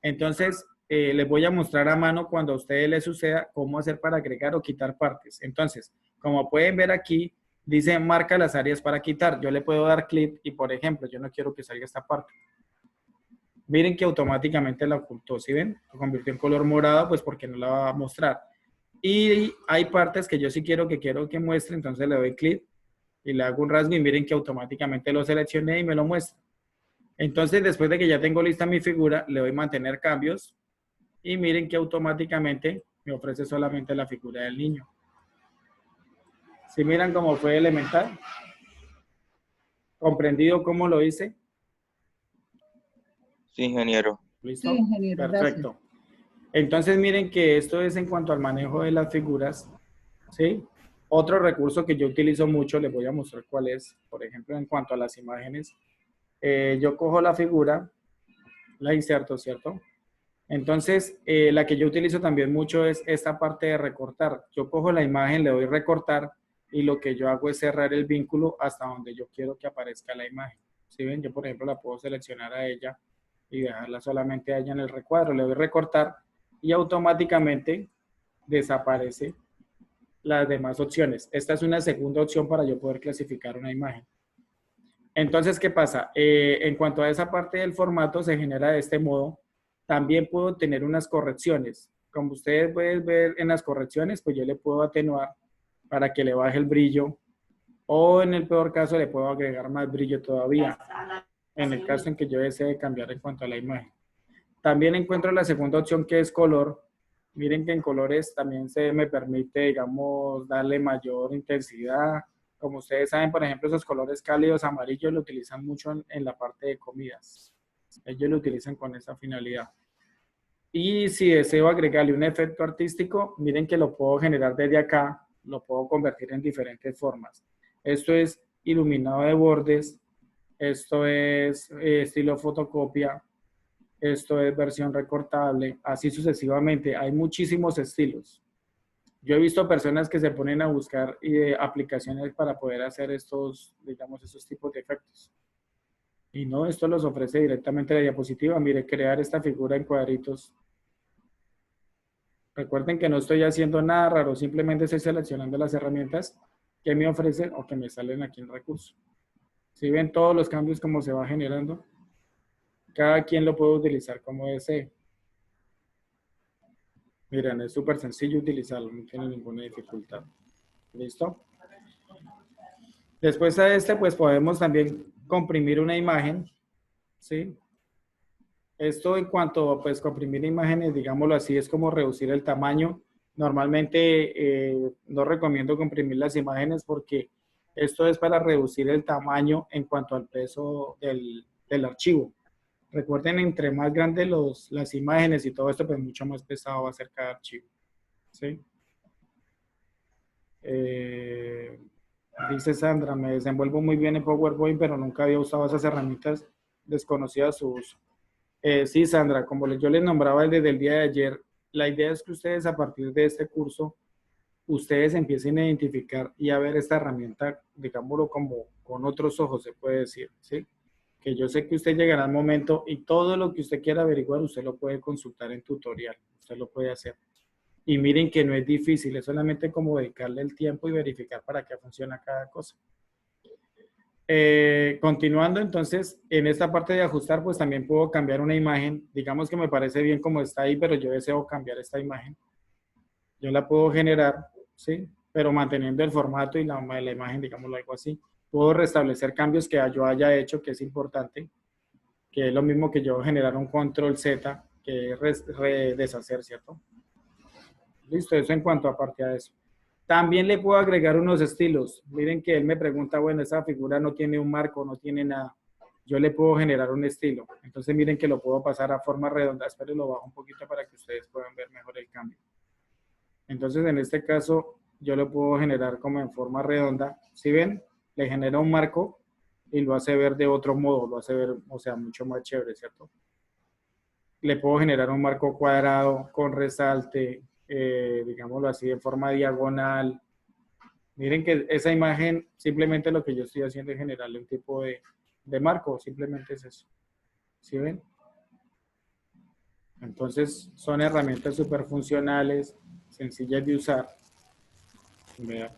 Entonces les voy a mostrar a mano cuando a ustedes les suceda cómo hacer para agregar o quitar partes. Entonces, como pueden ver aquí, dice marca las áreas para quitar. Yo le puedo dar clic y por ejemplo, yo no quiero que salga esta parte. Miren que automáticamente la ocultó, ¿sí ven? Lo convirtió en color morado pues porque no la va a mostrar. Y hay partes que yo sí quiero que muestre, entonces le doy clic y le hago un rasgo y miren que automáticamente lo seleccioné y me lo muestra. Entonces, después de que ya tengo lista mi figura, le doy mantener cambios y miren que automáticamente me ofrece solamente la figura del niño. ¿Sí miran cómo fue elemental? ¿Comprendido cómo lo hice? Sí, ingeniero. ¿Listo? Sí, ingeniero, perfecto. Gracias. Entonces, miren que esto es en cuanto al manejo de las figuras, ¿sí? Otro recurso que yo utilizo mucho, les voy a mostrar cuál es. Por ejemplo, en cuanto a las imágenes, yo cojo la figura, la inserto, ¿cierto? Entonces, la que yo utilizo también mucho es esta parte de recortar. Yo cojo la imagen, le doy recortar y lo que yo hago es cerrar el vínculo hasta donde yo quiero que aparezca la imagen. ¿Sí ven? Yo, por ejemplo, la puedo seleccionar a ella y dejarla solamente a ella en el recuadro. Le doy recortar y automáticamente desaparece las demás opciones. Esta es una segunda opción para yo poder clasificar una imagen. Entonces, ¿qué pasa? En cuanto a esa parte del formato, se genera de este modo. También puedo tener unas correcciones. Como ustedes pueden ver en las correcciones, pues yo le puedo atenuar para que le baje el brillo. O en el peor caso, le puedo agregar más brillo todavía. En el caso en que yo desee cambiar en cuanto a la imagen. También encuentro la segunda opción que es color. Miren que en colores también se me permite, digamos, darle mayor intensidad. Como ustedes saben, por ejemplo, esos colores cálidos amarillos lo utilizan mucho en la parte de comidas. Ellos lo utilizan con esa finalidad. Y si deseo agregarle un efecto artístico, miren que lo puedo generar desde acá, lo puedo convertir en diferentes formas. Esto es iluminado de bordes, esto es estilo fotocopia, esto es versión recortable, así sucesivamente. Hay muchísimos estilos. Yo he visto personas que se ponen a buscar aplicaciones para poder hacer estos, digamos, esos tipos de efectos. Y no, esto los ofrece directamente la diapositiva. Mire, crear esta figura en cuadritos. Recuerden que no estoy haciendo nada raro, simplemente estoy seleccionando las herramientas que me ofrecen o que me salen aquí en recurso. Si ven todos los cambios como se va generando, cada quien lo puede utilizar como desee. Miren, es súper sencillo utilizarlo, no tiene ninguna dificultad. ¿Listo? Después de este, pues podemos también comprimir una imagen, ¿sí? Esto en cuanto a pues, comprimir imágenes, digámoslo así, es como reducir el tamaño. Normalmente no recomiendo comprimir las imágenes porque esto es para reducir el tamaño en cuanto al peso del archivo. Recuerden, entre más grandes las imágenes y todo esto, pues mucho más pesado va a ser cada archivo. ¿Sí? Dice Sandra, me desenvuelvo muy bien en PowerPoint, pero nunca había usado esas herramientas, desconocida su uso. Sí, Sandra, como yo les nombraba desde el día de ayer, la idea es que ustedes a partir de este curso, ustedes empiecen a identificar y a ver esta herramienta, digámoslo como con otros ojos, se puede decir, ¿sí? Que yo sé que usted llegará al momento y todo lo que usted quiera averiguar, usted lo puede consultar en tutorial, usted lo puede hacer. Y miren que no es difícil, es solamente como dedicarle el tiempo y verificar para qué funciona cada cosa. Continuando, entonces, en esta parte de ajustar, pues también puedo cambiar una imagen. Digamos que me parece bien como está ahí, pero yo deseo cambiar esta imagen. Yo la puedo generar, ¿sí? Pero manteniendo el formato y la imagen, digámoslo algo así. Puedo restablecer cambios que yo haya hecho, que es importante, que es lo mismo que yo generar un control Z, que es deshacer, ¿cierto? Listo, eso en cuanto a parte a eso. También le puedo agregar unos estilos. Miren que él me pregunta, bueno, esa figura no tiene un marco, no tiene nada. Yo le puedo generar un estilo. Entonces miren que lo puedo pasar a forma redonda. Espero lo bajo un poquito para que ustedes puedan ver mejor el cambio. Entonces en este caso yo lo puedo generar como en forma redonda. ¿Sí ven? Le genera un marco y lo hace ver de otro modo. Lo hace ver, o sea, mucho más chévere, ¿cierto? Le puedo generar un marco cuadrado con resalte, digámoslo así, en forma diagonal. Miren que esa imagen, simplemente lo que yo estoy haciendo es generarle un tipo de marco, simplemente es eso. ¿Sí ven? Entonces, son herramientas súper funcionales, sencillas de usar. Vean.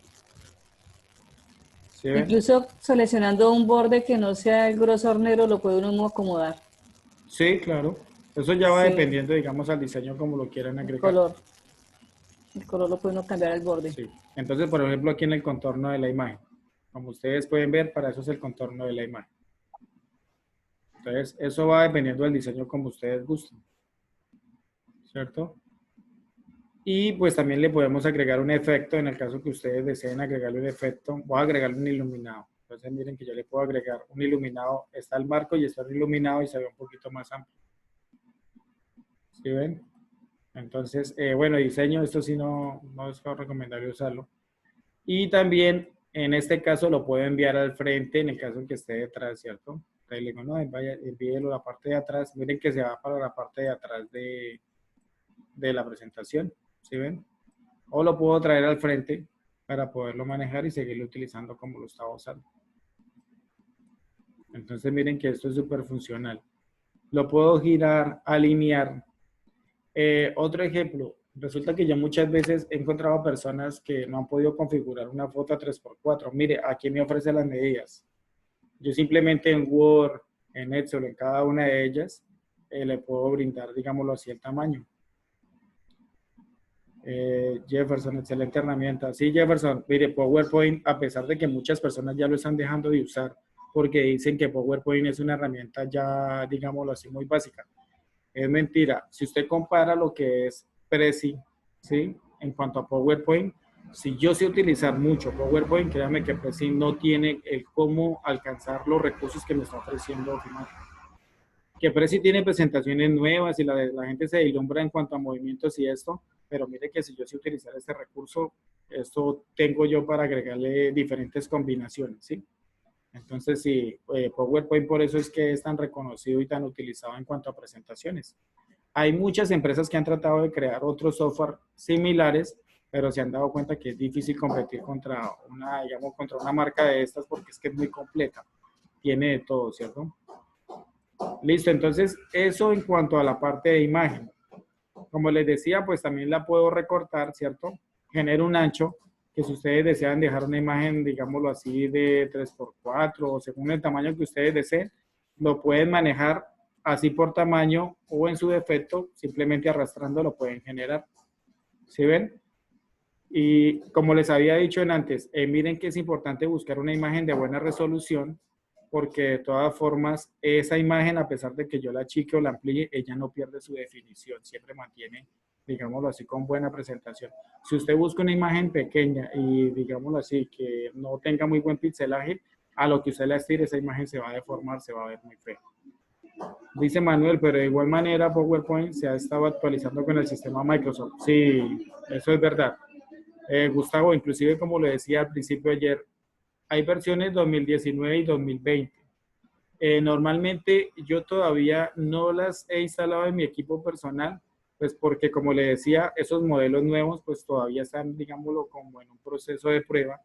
¿Sí ven? Incluso seleccionando un borde que no sea el grosor negro, lo puede uno acomodar. Sí, claro. Eso ya va Sí. dependiendo, digamos, al diseño como lo quieran agregar. Color. El color lo puede uno cambiar al borde. Sí. Entonces, por ejemplo, aquí en el contorno de la imagen. Como ustedes pueden ver, para eso es el contorno de la imagen. Entonces, eso va dependiendo del diseño como ustedes gusten. ¿Cierto? Y pues también le podemos agregar un efecto en el caso que ustedes deseen agregarle un efecto. Voy a agregarle un iluminado. Entonces, miren que yo le puedo agregar un iluminado. Está el marco y está el iluminado y se ve un poquito más amplio. ¿Sí ven? Entonces, bueno, diseño, esto sí no es recomendable usarlo. Y también, en este caso, lo puedo enviar al frente en el caso en que esté detrás, ¿cierto? Entonces le digo, no, envíelo a la parte de atrás. Miren que se va para la parte de atrás de la presentación, ¿sí ven? O lo puedo traer al frente para poderlo manejar y seguirlo utilizando como lo estaba usando. Entonces, miren que esto es súper funcional. Lo puedo girar, alinear. Otro ejemplo, resulta que yo muchas veces he encontrado personas que no han podido configurar una foto a 3x4. Mire, aquí me ofrece las medidas. Yo simplemente en Word, en Excel, en cada una de ellas, le puedo brindar, digámoslo así, el tamaño. Jefferson, excelente herramienta. Sí, Jefferson, mire, PowerPoint, a pesar de que muchas personas ya lo están dejando de usar, porque dicen que PowerPoint es una herramienta ya, digámoslo así, muy básica. Es mentira. Si usted compara lo que es Prezi, ¿sí? En cuanto a PowerPoint, si yo sé utilizar mucho PowerPoint, créanme que Prezi no tiene el cómo alcanzar los recursos que me está ofreciendo Ofimática. Que Prezi tiene presentaciones nuevas y la gente se deslumbra en cuanto a movimientos y esto, pero mire que si yo sé utilizar este recurso, esto tengo yo para agregarle diferentes combinaciones, ¿sí? Entonces, sí, PowerPoint por eso es que es tan reconocido y tan utilizado en cuanto a presentaciones. Hay muchas empresas que han tratado de crear otros software similares, pero se han dado cuenta que es difícil competir contra una marca de estas porque es que es muy completa. Tiene de todo, ¿cierto? Listo, entonces eso en cuanto a la parte de imagen. Como les decía, pues también la puedo recortar, ¿cierto? Genero un ancho, que si ustedes desean dejar una imagen, digámoslo así, de 3x4 o según el tamaño que ustedes deseen, lo pueden manejar así por tamaño o en su defecto, simplemente arrastrando lo pueden generar. ¿Sí ven? Y como les había dicho antes, miren que es importante buscar una imagen de buena resolución porque de todas formas esa imagen, a pesar de que yo la achique o la amplíe, ella no pierde su definición, siempre mantiene, digámoslo así, con buena presentación. Si usted busca una imagen pequeña y, digámoslo así, que no tenga muy buen pixelaje, a lo que usted la estire, esa imagen se va a deformar, se va a ver muy fea. Dice Manuel, pero de igual manera PowerPoint se ha estado actualizando con el sistema Microsoft. Sí, eso es verdad. Gustavo, inclusive como le decía al principio ayer, hay versiones 2019 y 2020. Normalmente yo todavía no las he instalado en mi equipo personal, pues porque como le decía, esos modelos nuevos pues todavía están, digámoslo, como en un proceso de prueba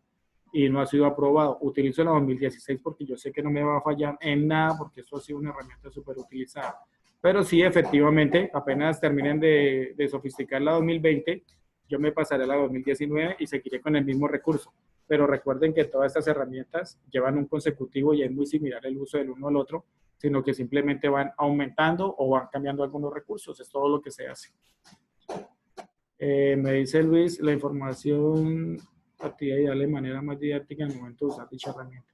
y no ha sido aprobado. Utilizo la 2016 porque yo sé que no me va a fallar en nada porque esto ha sido una herramienta súper utilizada. Pero sí, efectivamente, apenas terminen de sofisticar la 2020, yo me pasaré a la 2019 y seguiré con el mismo recurso. pero recuerden que todas estas herramientas llevan un consecutivo y es muy similar el uso del uno al otro, sino que simplemente van aumentando o van cambiando algunos recursos, es todo lo que se hace. Me dice Luis, la información activa y darle de manera más didáctica en el momento de usar dicha herramienta.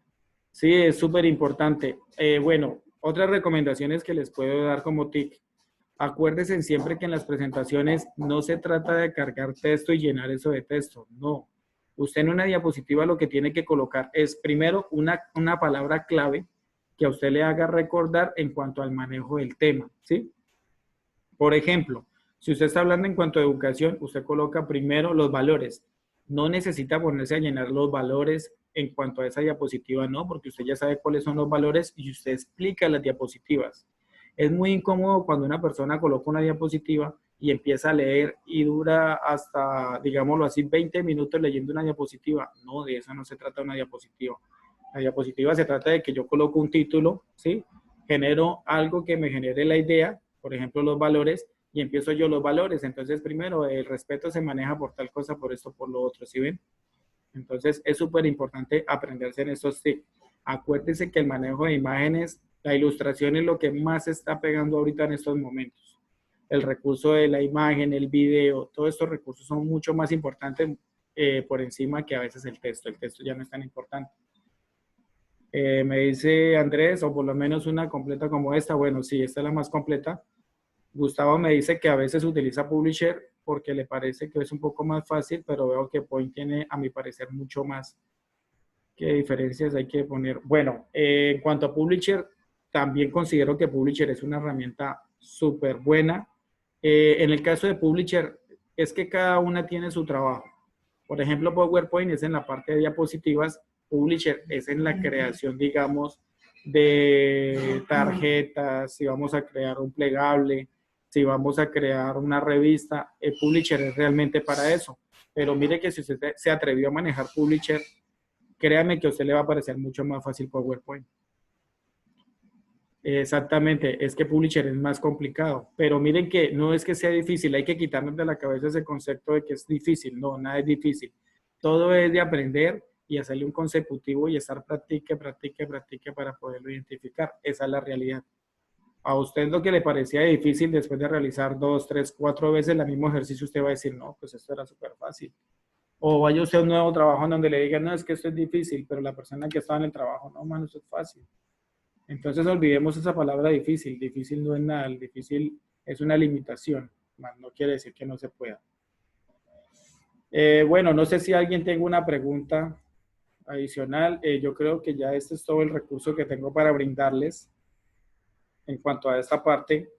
Sí, es súper importante. Bueno, otras recomendaciones que les puedo dar como tip. Acuérdense siempre que en las presentaciones no se trata de cargar texto y llenar eso de texto, no. Usted en una diapositiva lo que tiene que colocar es primero una palabra clave que a usted le haga recordar en cuanto al manejo del tema, ¿sí? Por ejemplo, si usted está hablando en cuanto a educación, usted coloca primero los valores. No necesita ponerse a llenar los valores en cuanto a esa diapositiva, no, porque usted ya sabe cuáles son los valores y usted explica las diapositivas. Es muy incómodo cuando una persona coloca una diapositiva y empieza a leer y dura hasta, digámoslo así, 20 minutos leyendo una diapositiva. No, de eso no se trata una diapositiva. La diapositiva se trata de que yo coloco un título, ¿sí? Genero algo que me genere la idea, por ejemplo, los valores, y empiezo yo los valores. Entonces, primero, el respeto se maneja por tal cosa, por esto, por lo otro, ¿sí ven? Entonces, es súper importante aprenderse en estos tips. Acuérdense que el manejo de imágenes, la ilustración es lo que más se está pegando ahorita en estos momentos. El recurso de la imagen, el video, todos estos recursos son mucho más importantes por encima que a veces el texto. El texto ya no es tan importante. Me dice Andrés, o por lo menos una completa como esta. Bueno, sí, esta es la más completa. Gustavo me dice que a veces utiliza Publisher porque le parece que es un poco más fácil, pero veo que Point tiene, a mi parecer, mucho más. ¿Qué diferencias hay que poner? Bueno, en cuanto a Publisher, también considero que Publisher es una herramienta súper buena. En el caso de Publisher, es que cada una tiene su trabajo. Por ejemplo, PowerPoint es en la parte de diapositivas, Publisher es en la creación, digamos, de tarjetas, si vamos a crear un plegable, si vamos a crear una revista, el Publisher es realmente para eso. Pero mire que si usted se atrevió a manejar Publisher, créame que a usted le va a parecer mucho más fácil PowerPoint. Exactamente, es que Publisher es más complicado, pero miren que no es que sea difícil, hay que quitarnos de la cabeza ese concepto de que es difícil, no, nada es difícil. Todo es de aprender y hacerle un consecutivo y estar practique para poderlo identificar. Esa es la realidad. A usted lo que le parecía difícil después de realizar 2, 3, 4 veces el mismo ejercicio, usted va a decir, no, pues esto era súper fácil. O vaya usted a un nuevo trabajo en donde le digan, no, es que esto es difícil, pero la persona que estaba en el trabajo, no, mano, esto es fácil. Entonces olvidemos esa palabra difícil. Difícil no es nada, el difícil es una limitación, no quiere decir que no se pueda. Bueno, no sé si alguien tenga una pregunta adicional. Yo creo que ya este es todo el recurso que tengo para brindarles en cuanto a esta parte.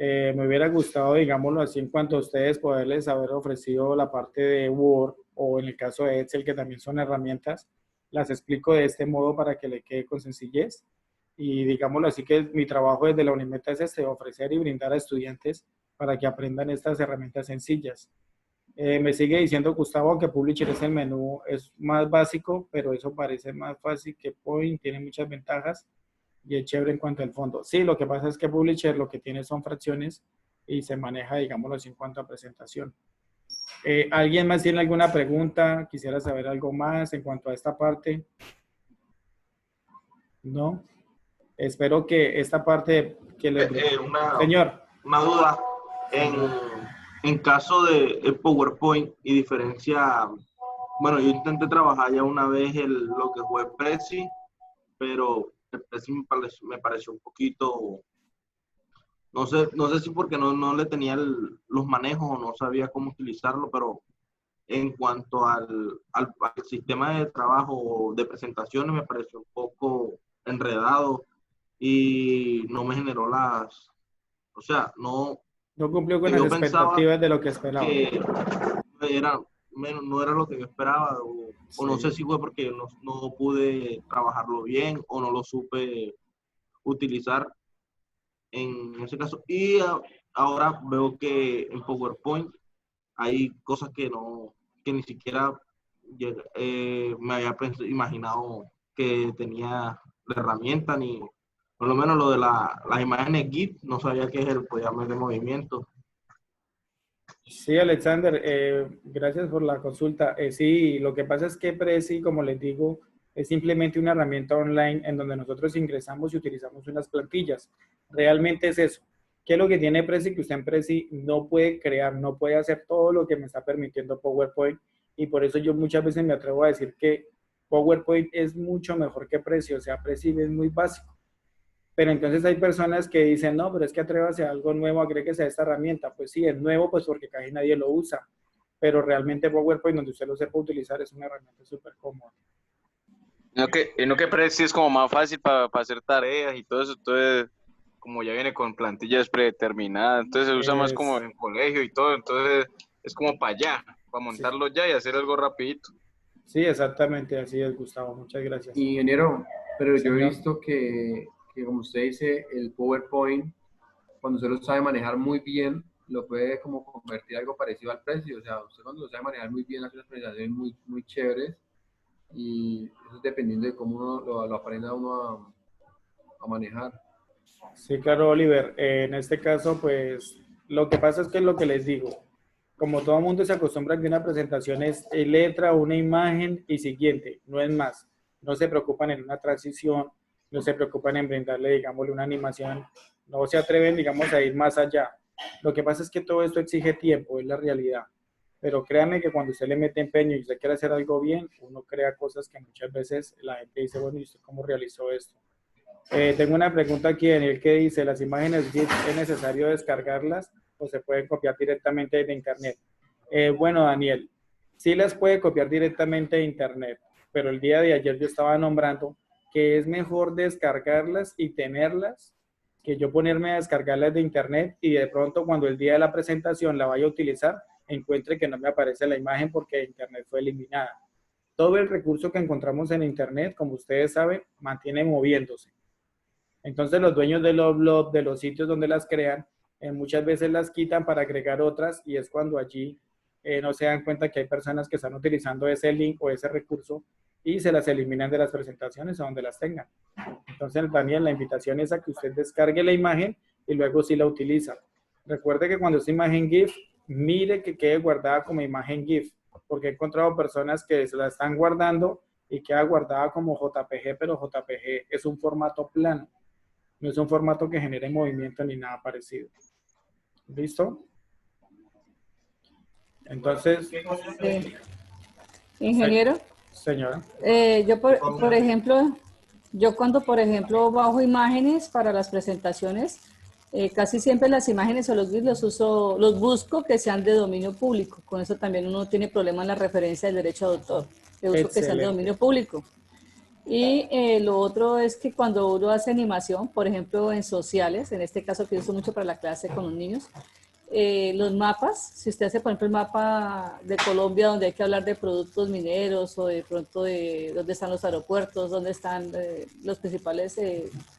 Me hubiera gustado, digámoslo así, en cuanto a ustedes, poderles haber ofrecido la parte de Word o en el caso de Excel, que también son herramientas. Las explico de este modo para que le quede con sencillez. Y digámoslo así, que mi trabajo desde la Unimeta es ofrecer y brindar a estudiantes para que aprendan estas herramientas sencillas. Me sigue diciendo Gustavo que Publisher es el menú, es más básico, pero eso parece más fácil que Point, tiene muchas ventajas y es chévere en cuanto al fondo. Sí, lo que pasa es que Publisher lo que tiene son fracciones y se maneja, digámoslo así, en cuanto a presentación. ¿Alguien más tiene alguna pregunta? ¿Quisiera saber algo más en cuanto a esta parte? ¿No? Espero que esta parte que le... Señor. Una duda. En caso de PowerPoint y diferencia, bueno, yo intenté trabajar ya una vez lo que fue Prezi, pero el Prezi me pareció un poquito, no sé si porque no le tenía los manejos o no sabía cómo utilizarlo, pero en cuanto al sistema de trabajo de presentaciones me pareció un poco enredado y no me generó o sea, no cumplió con las expectativas de lo que esperaba. No era lo que yo esperaba, o no sé si fue porque no pude trabajarlo bien o no lo supe utilizar en ese caso. Y ahora veo que en PowerPoint hay cosas que ni siquiera me había imaginado que tenía la herramienta, ni por lo menos lo de las imágenes GIF, no sabía que es el diagrama de movimiento. Sí, Alexander, gracias por la consulta. Sí, lo que pasa es que Prezi, como les digo, es simplemente una herramienta online en donde nosotros ingresamos y utilizamos unas plantillas. Realmente es eso. ¿Qué es lo que tiene Prezi? Que usted en Prezi no puede crear, no puede hacer todo lo que me está permitiendo PowerPoint, y por eso yo muchas veces me atrevo a decir que PowerPoint es mucho mejor que Prezi, o sea, Prezi es muy básico. Pero entonces hay personas que dicen, no, pero es que atrévase a algo nuevo, agréguese a esta herramienta. Pues sí, es nuevo, pues porque casi nadie lo usa. Pero realmente PowerPoint, donde usted lo sepa utilizar, es una herramienta súper cómoda. No que Prezi es como más fácil para hacer tareas y todo eso, entonces como ya viene con plantillas predeterminadas, entonces se usa más como en colegio y todo, entonces es como para allá, para montarlo ya y hacer algo rapidito. Sí, exactamente, así es, Gustavo, muchas gracias. Ingeniero, pero yo he Señor. visto que como usted dice, el PowerPoint, cuando usted lo sabe manejar muy bien, lo puede como convertir algo parecido al precio. O sea, usted cuando lo sabe manejar muy bien, hace unas presentaciones muy chéveres, y eso es dependiendo de cómo uno lo aprenda uno a manejar. Sí, claro, Oliver. En este caso, pues, lo que pasa es que es lo que les digo. Como todo el mundo se acostumbra a que una presentación es letra, una imagen y siguiente, no es más. No se preocupan en una transición, no se preocupan en brindarle, digámosle, una animación, no se atreven, digamos, a ir más allá. Lo que pasa es que todo esto exige tiempo, es la realidad. Pero créanme que cuando usted le mete empeño y usted quiere hacer algo bien, uno crea cosas que muchas veces la gente dice, bueno, ¿y usted cómo realizó esto? Tengo una pregunta aquí, Daniel, que dice, ¿las imágenes GIF es necesario descargarlas o se pueden copiar directamente de internet? Bueno, Daniel, sí las puede copiar directamente de internet, pero el día de ayer yo estaba nombrando que es mejor descargarlas y tenerlas que yo ponerme a descargarlas de internet y de pronto cuando el día de la presentación la vaya a utilizar, encuentre que no me aparece la imagen porque de internet fue eliminada. Todo el recurso que encontramos en internet, como ustedes saben, mantiene moviéndose. Entonces los dueños de los blogs, de los sitios donde las crean, muchas veces las quitan para agregar otras y es cuando allí no se dan cuenta que hay personas que están utilizando ese link o ese recurso y se las eliminan de las presentaciones a donde las tengan. Entonces, Daniel, la invitación es a que usted descargue la imagen y luego sí la utiliza. Recuerde que cuando es imagen GIF, mire que quede guardada como imagen GIF, porque he encontrado personas que se la están guardando y queda guardada como JPG, pero JPG es un formato plano. No es un formato que genere movimiento ni nada parecido. ¿Listo? Entonces... Sí. Ingeniero. Señora. Yo, por ejemplo, yo cuando, por ejemplo, bajo imágenes para las presentaciones, casi siempre las imágenes o los GIFs los busco que sean de dominio público. Con eso también uno tiene problemas en la referencia del derecho de autor. Que busco que sean de dominio público. Y lo otro es que cuando uno hace animación, por ejemplo, en sociales, en este caso que uso mucho para la clase con los niños, los mapas, si usted hace, por ejemplo, el mapa de Colombia donde hay que hablar de productos mineros o de pronto de dónde están los aeropuertos, dónde están los principales,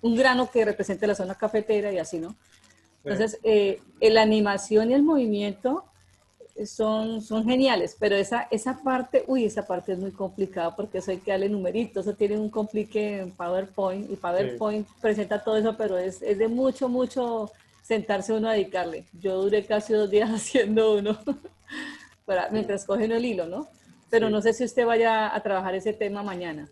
un grano que represente la zona cafetera y así, ¿no? Entonces, la animación y el movimiento son geniales, pero esa parte, esa parte es muy complicada porque eso hay que darle numeritos, eso tiene un complique en PowerPoint y PowerPoint presenta todo eso, pero es de mucho sentarse uno a dedicarle. Yo duré casi 2 días haciendo uno mientras cogen el hilo, ¿no? Pero no sé si usted vaya a trabajar ese tema mañana.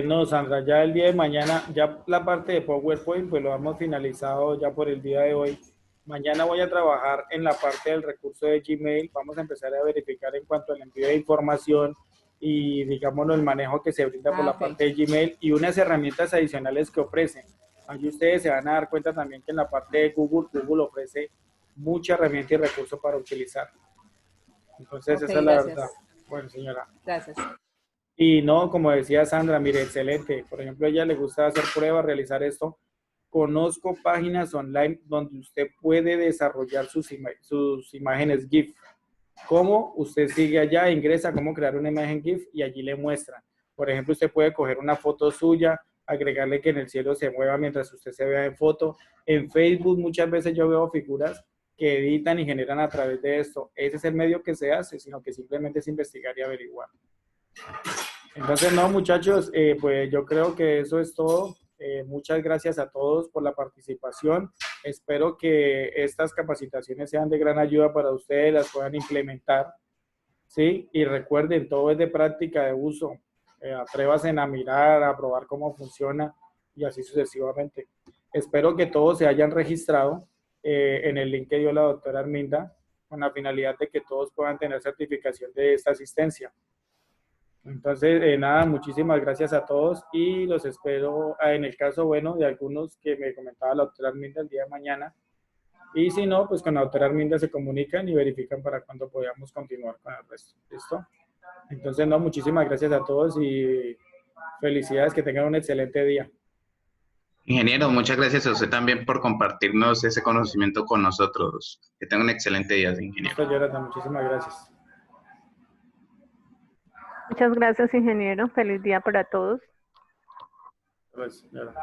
No, Sandra, ya el día de mañana, ya la parte de PowerPoint, pues lo hemos finalizado ya por el día de hoy. Mañana voy a trabajar en la parte del recurso de Gmail. Vamos a empezar a verificar en cuanto al envío de información y, digámoslo, el manejo que se brinda por la parte de Gmail y unas herramientas adicionales que ofrecen. Allí ustedes se van a dar cuenta también que en la parte de Google ofrece mucha herramienta y recursos para utilizar. Entonces, esa es la verdad. Bueno, señora. Gracias. Y no, como decía Sandra, mire, excelente. Por ejemplo, a ella le gusta hacer pruebas, realizar esto. Conozco páginas online donde usted puede desarrollar sus imágenes GIF. ¿Cómo? Usted sigue allá, ingresa a cómo crear una imagen GIF y allí le muestran. Por ejemplo, usted puede coger una foto suya, agregarle que en el cielo se mueva mientras usted se vea en foto. En Facebook muchas veces yo veo figuras que editan y generan a través de esto. Ese es el medio que se hace, sino que simplemente es investigar y averiguar. Entonces, no, muchachos, pues yo creo que eso es todo. Muchas gracias a todos por la participación. Espero que estas capacitaciones sean de gran ayuda para ustedes, las puedan implementar, ¿sí? Y recuerden, todo es de práctica, de uso. Atrévanse a mirar, a probar cómo funciona y así sucesivamente. Espero que todos se hayan registrado en el link que dio la doctora Arminda, con la finalidad de que todos puedan tener certificación de esta asistencia. Entonces, nada, muchísimas gracias a todos y los espero en el caso, bueno, de algunos que me comentaba la doctora Arminda el día de mañana. Y si no, pues con la doctora Arminda se comunican y verifican para cuándo podamos continuar con el resto. ¿Listo? Entonces, no, muchísimas gracias a todos y felicidades, que tengan un excelente día. Ingeniero, muchas gracias a usted también por compartirnos ese conocimiento con nosotros. Que tenga un excelente día, ingeniero. Listo, Jonathan, muchísimas gracias. Muchas gracias, ingeniero. Feliz día para todos. Gracias, Jonathan.